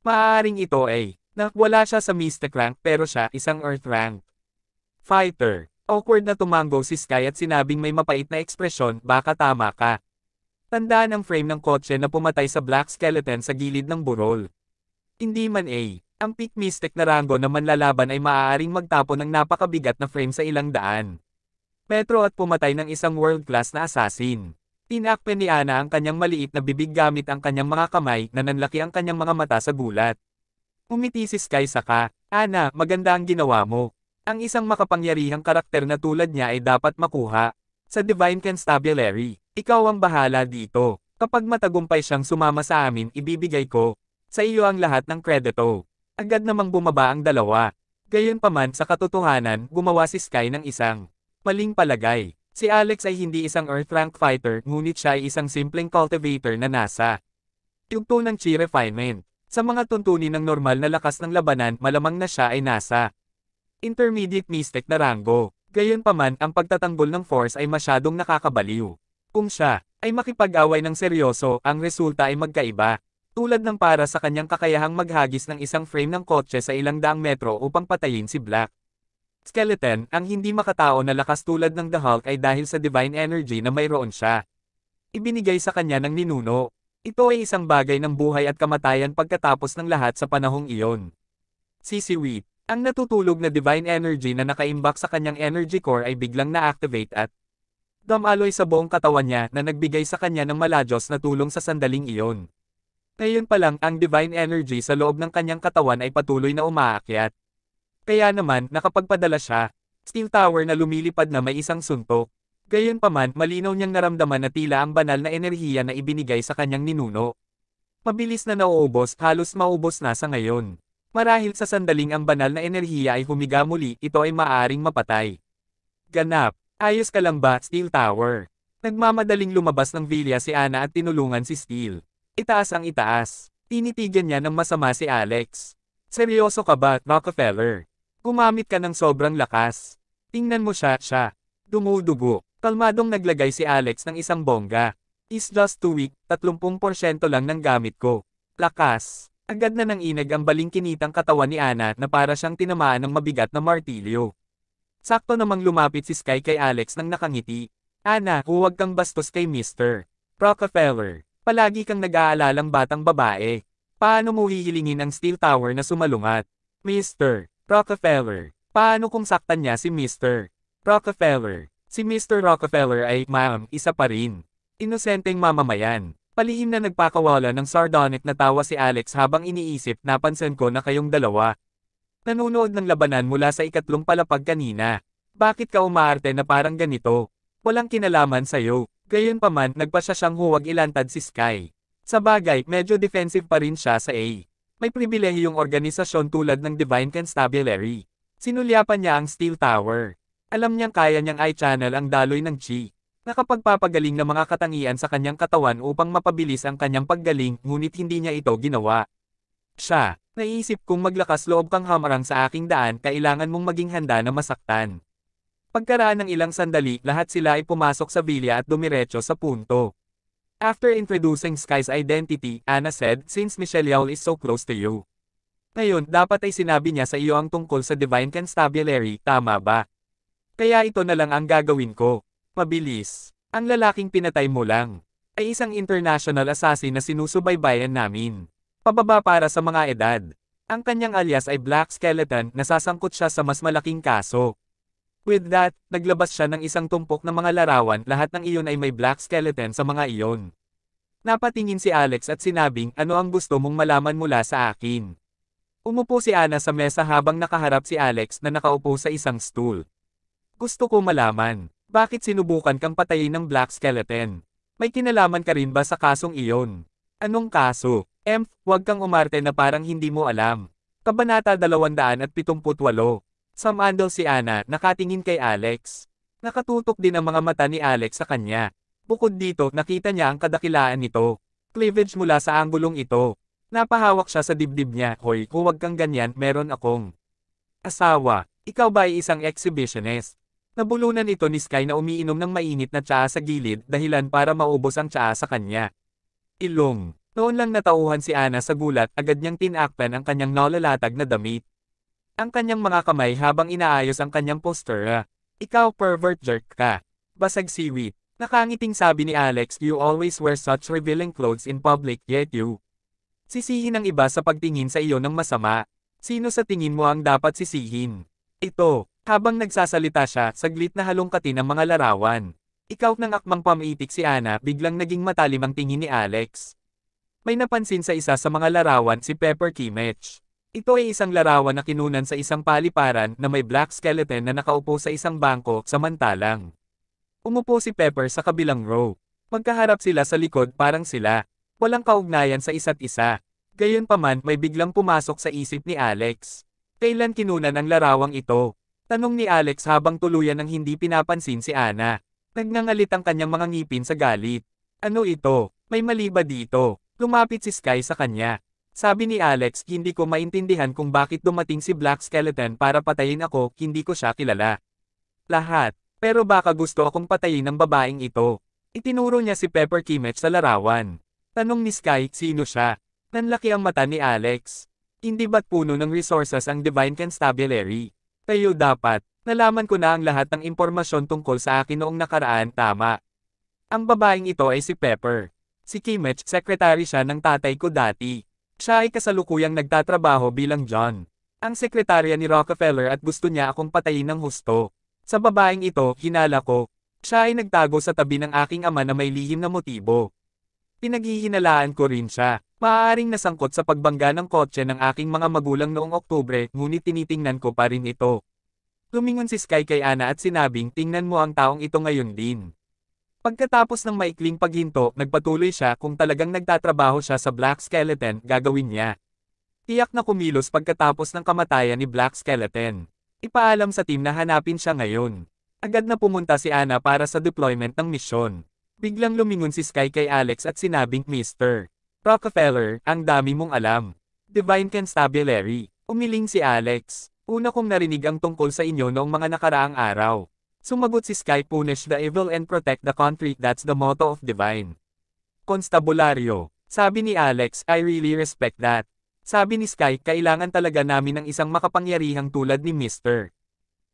Maaaring ito ay na wala siya sa Mystic rank pero siya isang Earth rank fighter. Awkward na tumango si Sky at sinabing may mapait na ekspresyon, baka tama ka. Tandaan ang frame ng kotse na pumatay sa Black Skeleton sa gilid ng burol. Hindi man ang peak Mystic na rango na manlalaban ay maaaring magtapon ng napakabigat na frame sa ilang daan metro at pumatay ng isang world-class na assassin. Tinakpe ni Ana ang kanyang maliit na bibig gamit ang kanyang mga kamay, na nanlaki ang kanyang mga mata sa gulat. Umiti si Sky saka, Ana, maganda ang ginawa mo. Ang isang makapangyarihang karakter na tulad niya ay dapat makuha sa Divine Constabulary. Ikaw ang bahala dito. Kapag matagumpay siyang sumama sa amin, ibibigay ko sa iyo ang lahat ng kredito. Agad namang bumaba ang dalawa. Gayunpaman sa katotohanan, gumawa si Sky ng isang maling palagay. Si Alex ay hindi isang Earth rank fighter, ngunit siya ay isang simpleng cultivator na nasa yugto ng chi refinement. Sa mga tuntunin ng normal na lakas ng labanan, malamang na siya ay nasa intermediate mystic na rango. Gayunpaman, ang pagtatanggol ng force ay masyadong nakakabaliw. Kung siya ay makipag-away ng seryoso, ang resulta ay magkaiba. Tulad ng para sa kanyang kakayahang maghagis ng isang frame ng kotse sa ilang daang metro upang patayin si Black Skeleton, ang hindi makatao na lakas tulad ng The Hulk ay dahil sa divine energy na mayroon siya. Ibinigay sa kanya ng ninuno. Ito ay isang bagay ng buhay at kamatayan pagkatapos ng lahat sa panahong iyon. Si Seaweed, ang natutulog na divine energy na nakaimbak sa kanyang energy core ay biglang na-activate at dumaloy sa buong katawan niya na nagbigay sa kanya ng maladyos na tulong sa sandaling iyon. Ngayon pa lang, ang divine energy sa loob ng kanyang katawan ay patuloy na umaakyat. Kaya naman, nakapagpadala siya, Steel Tower na lumilipad na may isang suntok. Gayunpaman, malinaw niyang naramdaman na tila ang banal na enerhiya na ibinigay sa kanyang ninuno. Mabilis na nauubos, halos maubos na sa ngayon. Marahil sa sandaling ang banal na enerhiya ay humiga muli, ito ay maaaring mapatay. Ganap, ayos ka lang ba, Steel Tower? Nagmamadaling lumabas ng Villa si Ana at tinulungan si Steel. Itaas ang itaas. Tinitigan niya ng masama si Alex. Seryoso ka ba, Rockefeller? Gumamit ka ng sobrang lakas. Tingnan mo siya. Dumudugo. Kalmadong naglagay si Alex ng isang bongga. Is just too weak, 30% lang ng gamit ko. Lakas. Agad na nanginag ang balingkinitang katawan ni Ana na para siyang tinamaan ng mabigat na martilyo. Sakto namang lumapit si Sky kay Alex nang nakangiti. Ana, huwag kang bastos kay Mr. Rockefeller. Palagi kang nag-aalalang batang babae. Paano mo hihilingin ang Steel Tower na sumalungat? Mr. Rockefeller. Paano kung saktan niya si Mr. Rockefeller? Si Mr. Rockefeller ay, ma'am, isa pa rin. Inosenteng mamamayan. Palihim na nagpakawala ng sardonic na tawa si Alex habang iniisip, napansin ko na kayong dalawa nanonood ng labanan mula sa ikatlong palapag kanina. Bakit ka umaarte na parang ganito? Walang kinalaman sa'yo. Gayunpaman, nagpasya siyang huwag ilantad si Sky. Sa bagay, medyo defensive pa rin siya sa A. May pribilehiyong organisasyon tulad ng Divine Constabulary. Sinulyapan niya ang Steel Tower. Alam niyang kaya niyang i-channel ang daloy ng chi. Nakapagpapagaling ng mga katangian sa kanyang katawan upang mapabilis ang kanyang paggaling, ngunit hindi niya ito ginawa. Siya, naisip kung maglakas loob kang hamarang sa aking daan, kailangan mong maging handa na masaktan. Pagkaraan ng ilang sandali, lahat sila ay pumasok sa villa at dumiretso sa punto. After introducing Sky's identity, Anna said, "Since Michelle Yao is so close to you. Ngayon, dapat ay sinabi niya sa iyo ang tungkol sa Divine Constabulary, tama ba? Kaya ito na lang ang gagawin ko. Mabilis. Ang lalaking pinatay mo lang ay isang international assassin na sinusubaybayan namin. Pababa para sa mga edad. Ang kanyang alias ay Black Skeleton, nasasangkot siya sa mas malaking kaso. With that, naglabas siya ng isang tumpok ng mga larawan, lahat ng iyon ay may Black Skeleton sa mga iyon. Napatingin si Alex at sinabing, ano ang gusto mong malaman mula sa akin? Umupo si Anna sa mesa habang nakaharap si Alex na nakaupo sa isang stool. Gusto ko malaman, bakit sinubukan kang patayin ng Black Skeleton? May kinalaman ka rin ba sa kasong iyon? Anong kaso? Huwag kang umarte na parang hindi mo alam. Kabanata 278. Sumandal si Anna, nakatingin kay Alex. Nakatutok din ang mga mata ni Alex sa kanya. Bukod dito, nakita niya ang kadakilaan nito. Cleavage mula sa anggulong ito. Napahawak siya sa dibdib niya. Hoy, huwag kang ganyan, meron akong asawa. Ikaw ba ay isang exhibitionist? Nabulunan ito ni Sky na umiinom ng mainit na tsaa sa gilid, dahilan para maubos ang tsaa sa kanya. Ilong. Noon lang natauhan si Anna sa gulat, agad niyang tinakpan ang kanyang nalalatag na damit. Ang kanyang mga kamay habang inaayos ang kanyang postura. Ikaw pervert jerk ka. Basag siwit. Nakangiting sabi ni Alex, you always wear such revealing clothes in public, yet you. Sisihin ng iba sa pagtingin sa iyo ng masama. Sino sa tingin mo ang dapat sisihin? Ito. Habang nagsasalita siya, saglit na halongkatin ang mga larawan. Ikaw nang akmang pamitik si Anna, biglang naging matalim ang tingin ni Alex. May napansin sa isa sa mga larawan si Pepper Kimmich. Ito ay isang larawan na kinunan sa isang paliparan na may Black Skeleton na nakaupo sa isang bangko, samantalang umupo si Pepper sa kabilang row. Magkaharap sila sa likod, parang sila walang kaugnayan sa isa't isa. Gayunpaman, may biglang pumasok sa isip ni Alex. Kailan kinunan ang larawang ito? Tanong ni Alex habang tuluyan ng hindi pinapansin si Anna. Nagngangalit ang kanyang mga ngipin sa galit. Ano ito? May mali ba dito? Lumapit si Sky sa kanya. Sabi ni Alex, hindi ko maintindihan kung bakit dumating si Black Skeleton para patayin ako, hindi ko siya kilala. Lahat. Pero baka gusto akong patayin ng babaeng ito. Itinuro niya si Pepper Kimmich sa larawan. Tanong ni Sky, sino siya? Nanlaki ang mata ni Alex. Hindi ba't puno ng resources ang Divine Constabulary? Kayo dapat. Nalaman ko na ang lahat ng impormasyon tungkol sa akin noong nakaraan, tama. Ang babaeng ito ay si Pepper. Si Kimmich, sekretary siya ng tatay ko dati. Siya ay kasalukuyang nagtatrabaho bilang John, ang sekretarya ni Rockefeller, at gusto niya akong patayin ng husto. Sa babaeng ito, hinala ko. Siya ay nagtago sa tabi ng aking ama na may lihim na motibo. Pinaghihinalaan ko rin siya. Maaaring nasangkot sa pagbangga ng kotse ng aking mga magulang noong Oktubre, ngunit tinitingnan ko pa rin ito. Lumingon si Sky kay Anna at sinabing, tingnan mo ang taong ito ngayon din. Pagkatapos ng maikling paghinto, nagpatuloy siya, kung talagang nagtatrabaho siya sa Black Skeleton, gagawin niya. Tiyak na kumilos pagkatapos ng kamatayan ni Black Skeleton. Ipaalam sa team na hanapin siya ngayon. Agad na pumunta si Anna para sa deployment ng misyon. Biglang lumingon si Sky kay Alex at sinabing, Mr. Rockefeller, ang dami mong alam. Divine Constabulary. Umiling si Alex. Una kong narinig ang tungkol sa inyo noong mga nakaraang araw. Sumagot si Sky, punish the evil and protect the country, that's the motto of Divine Constabulario. Sabi ni Alex, I really respect that. Sabi ni Sky, kailangan talaga namin ng isang makapangyarihang tulad ni Mr.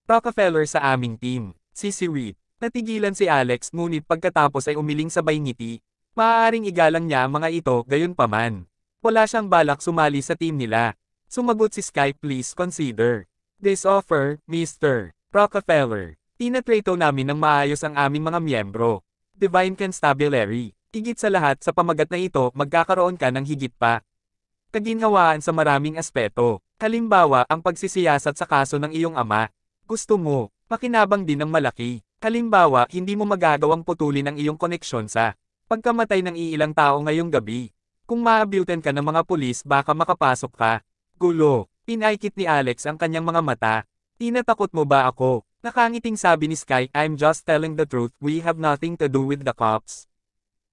Rockefeller sa aming team. Sisiwit. Natigilan si Alex, ngunit pagkatapos ay umiling sabay ngiti. Maaaring igalang niya ang mga ito, gayunpaman. Wala siyang balak sumali sa team nila. Sumagot si Sky, please consider this offer, Mr. Rockefeller. Tinatrato namin ng maayos ang aming mga miyembro. Divine Constabulary. Higit sa lahat, sa pamagat na ito, magkakaroon ka ng higit pa kaginhawaan sa maraming aspeto. Halimbawa, ang pagsisiyasat sa kaso ng iyong ama. Gusto mo, makinabang din ng malaki. Halimbawa, hindi mo magagawang putulin ang iyong koneksyon sa pagkamatay ng iilang tao ngayong gabi. Kung maabutan ka ng mga pulis, baka makapasok ka. Gulo. Pinaikit ni Alex ang kanyang mga mata. Tinatakot mo ba ako? Nakangiting sabi ni Sky, I'm just telling the truth, we have nothing to do with the cops.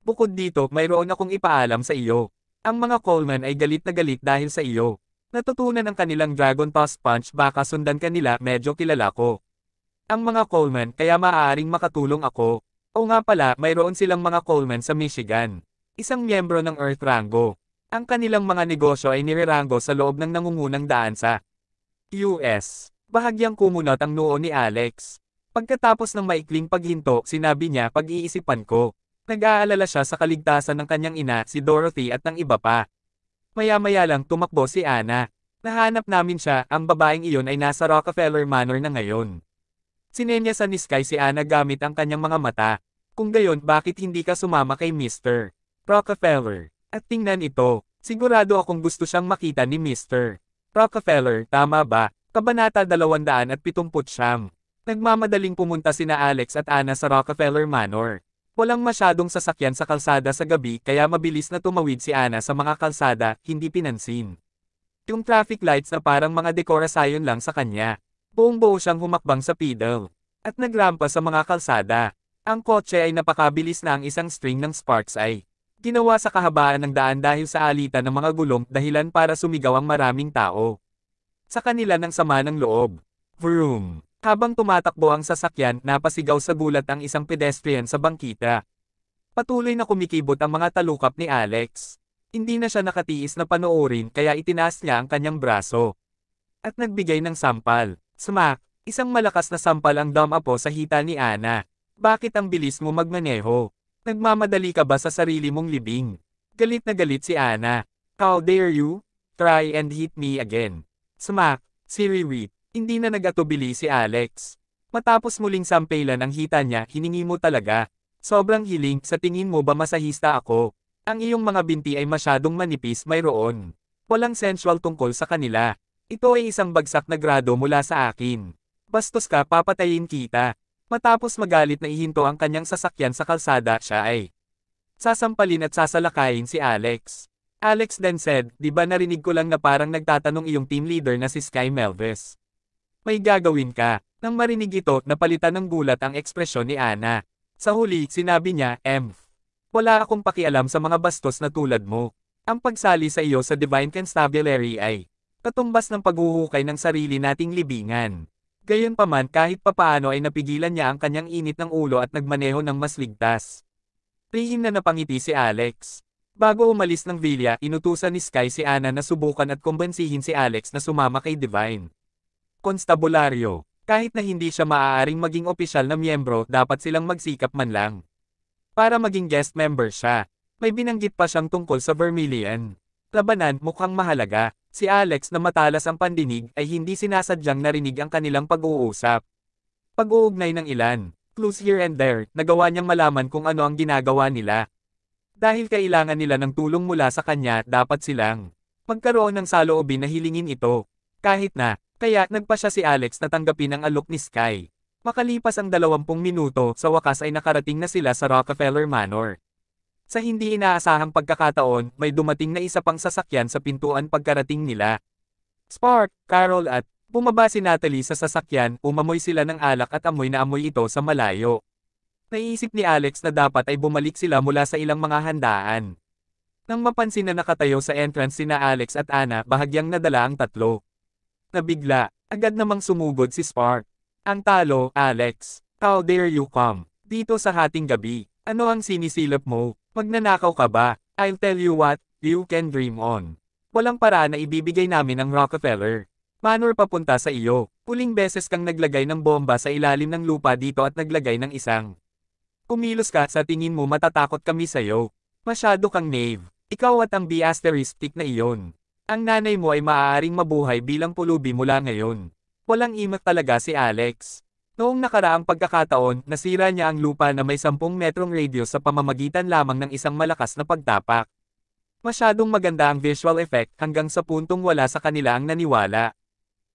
Bukod dito, mayroon akong ipaalam sa iyo. Ang mga Coleman ay galit na galit dahil sa iyo. Natutunan ang kanilang Dragon Toss Punch, baka sundan ka nila, medyo kilala ko. Ang mga Coleman kaya maaaring makatulong ako. O nga pala, mayroon silang mga Coleman sa Michigan. Isang miyembro ng Earth Rango. Ang kanilang mga negosyo ay nirerango sa loob ng nangungunang daan sa US. Bahagyang kumunot ang noo ni Alex. Pagkatapos ng maikling paghinto, sinabi niya, pag-iisipan ko. Nag-aalala siya sa kaligtasan ng kanyang ina, si Dorothy at ng iba pa. Maya-maya lang tumakbo si Anna. Nahanap namin siya, ang babaeng iyon ay nasa Rockefeller Manor na ngayon. Sinenyasan ni Sky si Anna gamit ang kanyang mga mata. Kung gayon, bakit hindi ka sumama kay Mr. Rockefeller? At tingnan ito, sigurado akong gusto siyang makita ni Mr. Rockefeller, tama ba? Kabanata 279. Nagmamadaling pumunta sina Alex at Anna sa Rockefeller Manor. Walang masyadong sasakyan sa kalsada sa gabi kaya mabilis na tumawid si Anna sa mga kalsada, hindi pinansin. Yung traffic lights na parang mga dekorasyon lang sa kanya. Buong-buo siyang humakbang sa pedal. At nagrampa sa mga kalsada. Ang kotse ay napakabilis na ang isang string ng sparks ay ginawa sa kahabaan ng daan dahil sa alitan ng mga gulong dahilan para sumigaw ang maraming tao. Sa kanila ng sama ng loob. Vroom! Habang tumatakbo ang sasakyan, napasigaw sa gulat ang isang pedestrian sa bangkita. Patuloy na kumikibot ang mga talukap ni Alex. Hindi na siya nakatiis na panoorin kaya itinaas niya ang kanyang braso. At nagbigay ng sampal. Smack! Isang malakas na sampal ang dumapo sa hita ni Anna. Bakit ang bilis mo magmaneho? Nagmamadali ka ba sa sarili mong libing? Galit na galit si Anna. How dare you? Try and hit me again. Smack! Siririt. Hindi na nag-atubili si Alex. Matapos muling sampelan ang hita niya, hiningi mo talaga. Sobrang hiling, sa tingin mo ba masahista ako? Ang iyong mga binti ay masyadong manipis, mayroon. Walang sensual tungkol sa kanila. Ito ay isang bagsak na grado mula sa akin. Bastos ka, papatayin kita. Matapos magalit na ihinto ang kanyang sasakyan sa kalsada, siya ay sasampalin at sasalakayin si Alex. Alex then said, di ba narinig ko lang na parang nagtatanong iyong team leader na si Sky Melvis? May gagawin ka. Nang marinig ito, napalitan ng gulat ang ekspresyon ni Anna. Sa huli, sinabi niya, wala akong pakialam sa mga bastos na tulad mo. Ang pagsali sa iyo sa Divine Constabulary ay katumbas ng paghuhukay ng sarili nating libingan. Gayunpaman kahit papaano ay napigilan niya ang kanyang init ng ulo at nagmaneho ng mas ligtas. Rihim na napangiti si Alex. Bago umalis ng villa, inutusan ni Sky si Anna na subukan at kumbensihin si Alex na sumama kay Divine Constabulario. Kahit na hindi siya maaaring maging opisyal na miyembro, dapat silang magsikap man lang. Para maging guest member siya, may binanggit pa siyang tungkol sa Vermilion. Labanan, mukhang mahalaga. Si Alex na matalas ang pandinig ay hindi sinasadyang narinig ang kanilang pag-uusap. Pag-uugnay ng ilan, clues here and there, nagawa niyang malaman kung ano ang ginagawa nila. Dahil kailangan nila ng tulong mula sa kanya, dapat silang magkaroon ng saloobin na hilingin ito. Kahit na, kaya nagpa siya si Alex na tanggapin ang alok ni Sky. Makalipas ang 20 minuto, sa wakas ay nakarating na sila sa Rockefeller Manor. Sa hindi inaasahang pagkakataon, may dumating na isa pang sasakyan sa pintuan pagkarating nila. Spark, Carol at bumaba si Natalie sa sasakyan, umamoy sila ng alak at amoy na amoy ito sa malayo. Naisip ni Alex na dapat ay bumalik sila mula sa ilang mga handaan. Nang mapansin na nakatayo sa entrance sina Alex at Anna, bahagyang nadala ang tatlo. Nabigla, agad namang sumugod si Spark. Ang talo, Alex. How dare you come dito sa hating gabi? Ano ang sinisilap mo? Magnanakaw ka ba? I'll tell you what, you can dream on. Walang paraan na ibibigay namin ang Rockefeller Manor papunta sa iyo. Huling beses kang naglagay ng bomba sa ilalim ng lupa dito at naglagay ng isang. Kumilos ka, sa tingin mo matatakot kami sa'yo. Masyado kang knave. Ikaw at ang B***** na iyon. Ang nanay mo ay maaaring mabuhay bilang pulubi mula ngayon. Walang imak talaga si Alex. Noong nakaraang pagkakataon, nasira niya ang lupa na may 10 metrong radius sa pamamagitan lamang ng isang malakas na pagtapak. Masyadong maganda ang visual effect hanggang sa puntong wala sa kanila ang naniwala.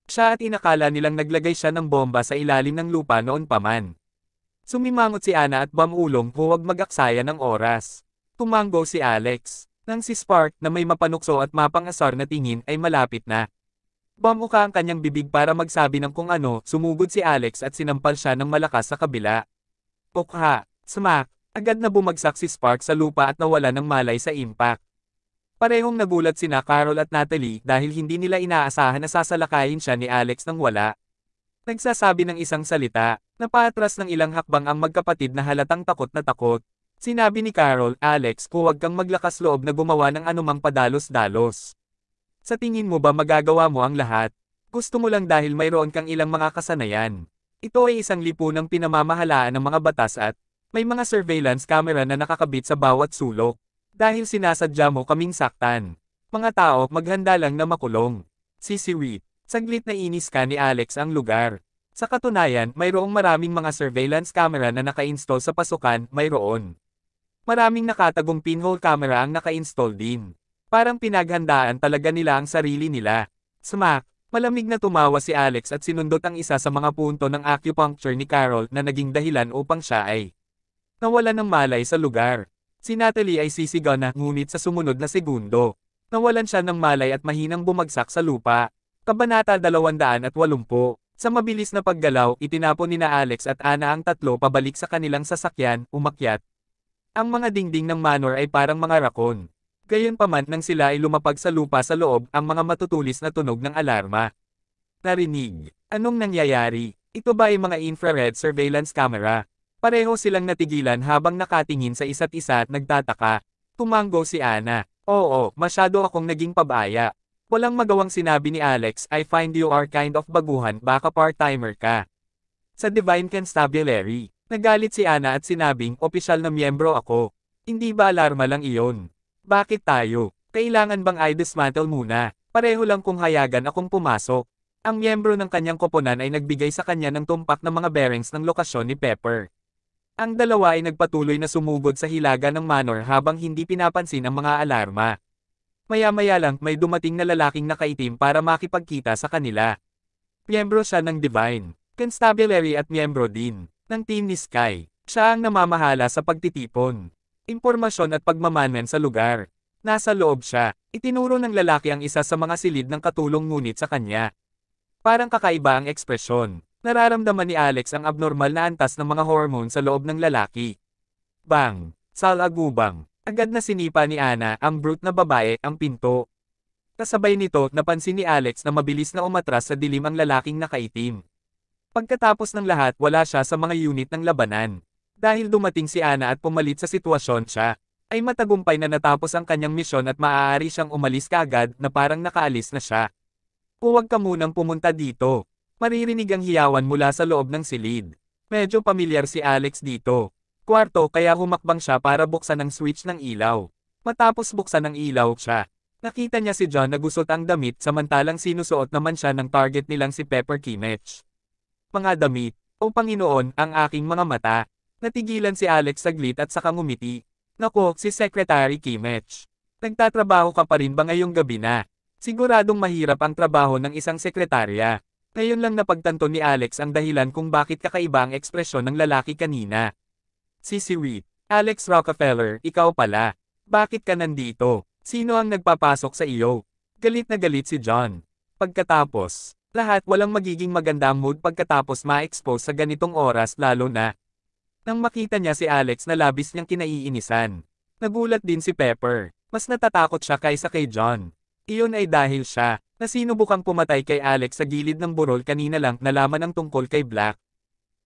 Siya at inakala nilang naglagay siya ng bomba sa ilalim ng lupa noon pa man. Sumimangot si Anna at bamulong, huwag mag-aksaya ng oras. Tumanggo si Alex. Nang si Spark na may mapanukso at mapangasar na tingin ay malapit na. Bamuka ang kanyang bibig para magsabi ng kung ano, sumugod si Alex at sinampal siya ng malakas sa kabila. Pokha, smack, agad na bumagsak si Spark sa lupa at nawala ng malay sa impact. Parehong nagulat sina Carol at Natalie dahil hindi nila inaasahan na sasalakayin siya ni Alex nang wala. Nagsasabi ng isang salita, napaatras ng ilang hakbang ang magkapatid na halatang takot na takot. Sinabi ni Carol, Alex, huwag kang maglakas loob na gumawa ng anumang padalos-dalos. Sa tingin mo ba magagawa mo ang lahat? Gusto mo lang dahil mayroon kang ilang mga kasanayan. Ito ay isang lipunang pinamamahalaan ng mga batas at may mga surveillance camera na nakakabit sa bawat sulok. Dahil sinasadya mo kaming saktan. Mga tao, maghanda lang na makulong. Sisiwit. Saglit na inis ka ni Alex ang lugar. Sa katunayan, mayroong maraming mga surveillance camera na naka-install sa pasukan, mayroon. Maraming nakatagong pinhole camera ang naka-install din. Parang pinaghandaan talaga nila ang sarili nila. Smack! Malamig na tumawa si Alex at sinundot ang isa sa mga punto ng acupuncture ni Carol na naging dahilan upang siya ay nawalan ng malay sa lugar. Si Natalie ay sisigaw na ngunit sa sumunod na segundo. Nawalan siya ng malay at mahinang bumagsak sa lupa. Kabanata 280. Sa mabilis na paggalaw, itinapon nina Alex at Ana ang tatlo pabalik sa kanilang sasakyan, umakyat. Ang mga dingding ng manor ay parang mga rakon. Gayunpaman nang sila ay lumapag sa lupa sa loob, ang mga matutulis na tunog ng alarma. Narinig. Anong nangyayari? Ito ba ay mga infrared surveillance camera? Pareho silang natigilan habang nakatingin sa isa't isa at nagtataka. Tumanggo si Ana. Oo, masyado akong naging pabaya. Walang magawang sinabi ni Alex, I find you are kind of baguhan, baka part-timer ka. Sa Divine Constabulary, nagalit si Ana at sinabing, opisyal na miyembro ako. Hindi ba alarma lang iyon? Bakit tayo? Kailangan bang i-dismantle muna? Pareho lang kung hayagan akong pumasok. Ang miyembro ng kanyang koponan ay nagbigay sa kanya ng tumpak na mga bearings ng lokasyon ni Pepper. Ang dalawa ay nagpatuloy na sumugod sa hilaga ng manor habang hindi pinapansin ang mga alarma. Maya-maya lang may dumating na lalaking nakaitim para makipagkita sa kanila. Miyembro siya ng Divine Constabulary at miyembro din ng team ni Sky. Siya ang namamahala sa pagtitipon, impormasyon at pagmamanen sa lugar. Nasa loob siya. Itinuro ng lalaki ang isa sa mga silid ng katulong ngunit sa kanya. Parang kakaiba ang ekspresyon. Nararamdaman ni Alex ang abnormal na antas ng mga hormone sa loob ng lalaki. Bang! Salagubang! Agad na sinipa ni Ana, ang brute na babae, ang pinto. Kasabay nito, napansin ni Alex na mabilis na umatras sa dilim ang lalaking nakaitim. Pagkatapos ng lahat, wala siya sa mga unit ng labanan. Dahil dumating si Ana at pumalit sa sitwasyon siya, ay matagumpay na natapos ang kanyang misyon at maaari siyang umalis kaagad na parang nakaalis na siya. Huwag ka munang pumunta dito. Maririnig ang hiyawan mula sa loob ng silid. Medyo pamilyar si Alex dito. Kwarto kaya humakbang siya para buksan ang switch ng ilaw. Matapos buksan ang ilaw siya, nakita niya si John na gusot ang damit samantalang sinusuot naman siya ng target nilang si Pepper Kimmich. Mga damit, o Panginoon, ang aking mga mata. Natigilan si Alex saglit at saka ngumiti. Nako, si Secretary Kimmich. Nagtatrabaho ka pa rin ba ngayong gabi na? Siguradong mahirap ang trabaho ng isang sekretarya. Ngayon lang napagtanto ni Alex ang dahilan kung bakit kakaiba ang ekspresyon ng lalaki kanina. Sisiwit. Alex Rockefeller, ikaw pala. Bakit ka nandito? Sino ang nagpapasok sa iyo? Galit na galit si John. Pagkatapos, lahat walang magiging maganda ang mood pagkatapos ma-expose sa ganitong oras lalo na. Nang makita niya si Alex na labis niyang kinaiinisan. Nagulat din si Pepper. Mas natatakot siya kaysa kay John. Iyon ay dahil siya, na sinubukang pumatay kay Alex sa gilid ng burol kanina lang nalaman ang tungkol kay Black.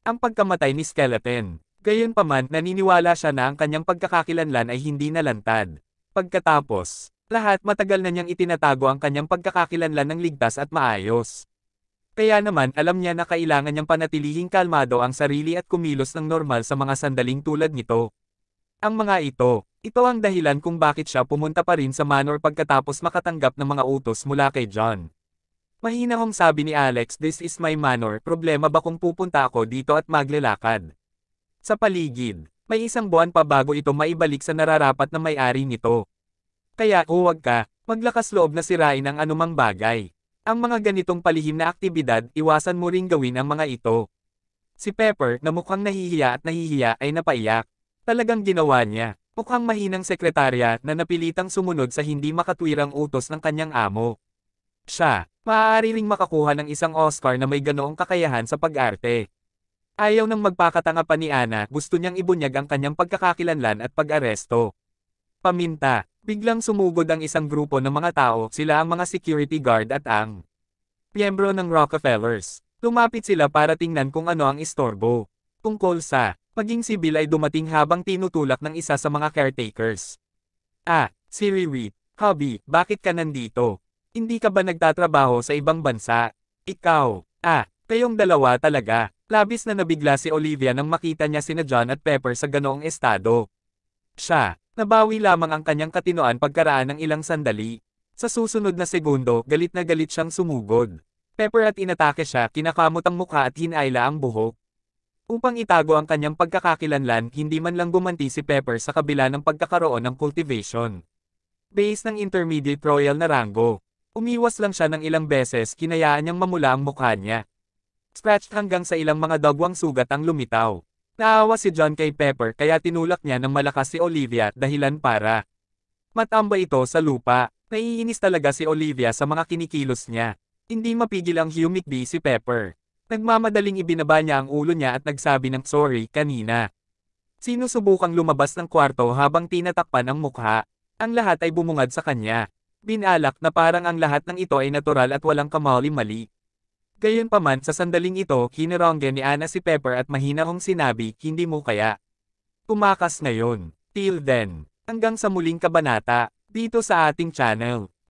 Ang pagkamatay ni Skeleton. Gayunpaman, naniniwala siya na ang kanyang pagkakakilanlan ay hindi nalantad. Pagkatapos, lahat matagal na niyang itinatago ang kanyang pagkakakilanlan ng ligtas at maayos. Kaya naman alam niya na kailangan niyang panatilihing kalmado ang sarili at kumilos ng normal sa mga sandaling tulad nito. Ang mga ito ang dahilan kung bakit siya pumunta pa rin sa manor pagkatapos makatanggap ng mga utos mula kay John. Mahinahong sabi ni Alex, this is my manor, problema ba kung pupunta ako dito at maglalakad? Sa paligid, may isang buwan pa bago ito maibalik sa nararapat na may-ari nito. Kaya huwag ka, maglakas loob na sirain ang anumang bagay. Ang mga ganitong palihim na aktibidad, iwasan mo ring gawin ang mga ito. Si Pepper, na mukhang nahihiya ay napaiyak. Talagang ginawa niya. Mukhang mahinang sekretarya na napilitang sumunod sa hindi makatwirang utos ng kanyang amo. Siya, maaari ring makakuha ng isang Oscar na may ganoong kakayahan sa pag-arte. Ayaw nang magpakatanga pa ni Ana, gusto niyang ibunyag ang kanyang pagkakakilanlan at pag-aresto. Paminta, biglang sumugod ang isang grupo ng mga tao, sila ang mga security guard at ang miyembro ng Rockefellers. Lumapit sila para tingnan kung ano ang istorbo. Tungkol sa maging si Bill ay dumating habang tinutulak ng isa sa mga caretakers. Si Riri, Hubby, bakit ka nandito? Hindi ka ba nagtatrabaho sa ibang bansa? Ikaw, kayong dalawa talaga. Labis na nabigla si Olivia nang makita niya sina John at Pepper sa ganoong estado. Siya, nabawi lamang ang kanyang katinoan pagkaraan ng ilang sandali. Sa susunod na segundo, galit na galit siyang sumugod. Pepper at inatake siya, kinakamot ang mukha at hinayla ang buhok. Upang itago ang kanyang pagkakakilanlan, hindi man lang gumanti si Pepper sa kabila ng pagkakaroon ng cultivation. Base ng intermediate royal na rango. Umiwas lang siya ng ilang beses, kinayaan niyang mamula ang mukha niya. Scratched hanggang sa ilang mga dagwang sugat ang lumitaw. Naawa si John kay Pepper kaya tinulak niya ng malakas si Olivia dahilan para matamba ito sa lupa. Naiinis talaga si Olivia sa mga kinikilos niya. Hindi mapigil ang humikbi si Pepper. Nagmamadaling ibinaba niya ang ulo niya at nagsabi ng sorry kanina. Sinusubukang lumabas ng kwarto habang tinatakpan ang mukha. Ang lahat ay bumungad sa kanya. Binalak na parang ang lahat ng ito ay natural at walang kamali-mali. Gayunpaman sa sandaling ito, hinirongge ni Anna si Pepper at mahina kong sinabi, hindi mo kaya. Tumakas ngayon. Till then, hanggang sa muling kabanata, dito sa ating channel.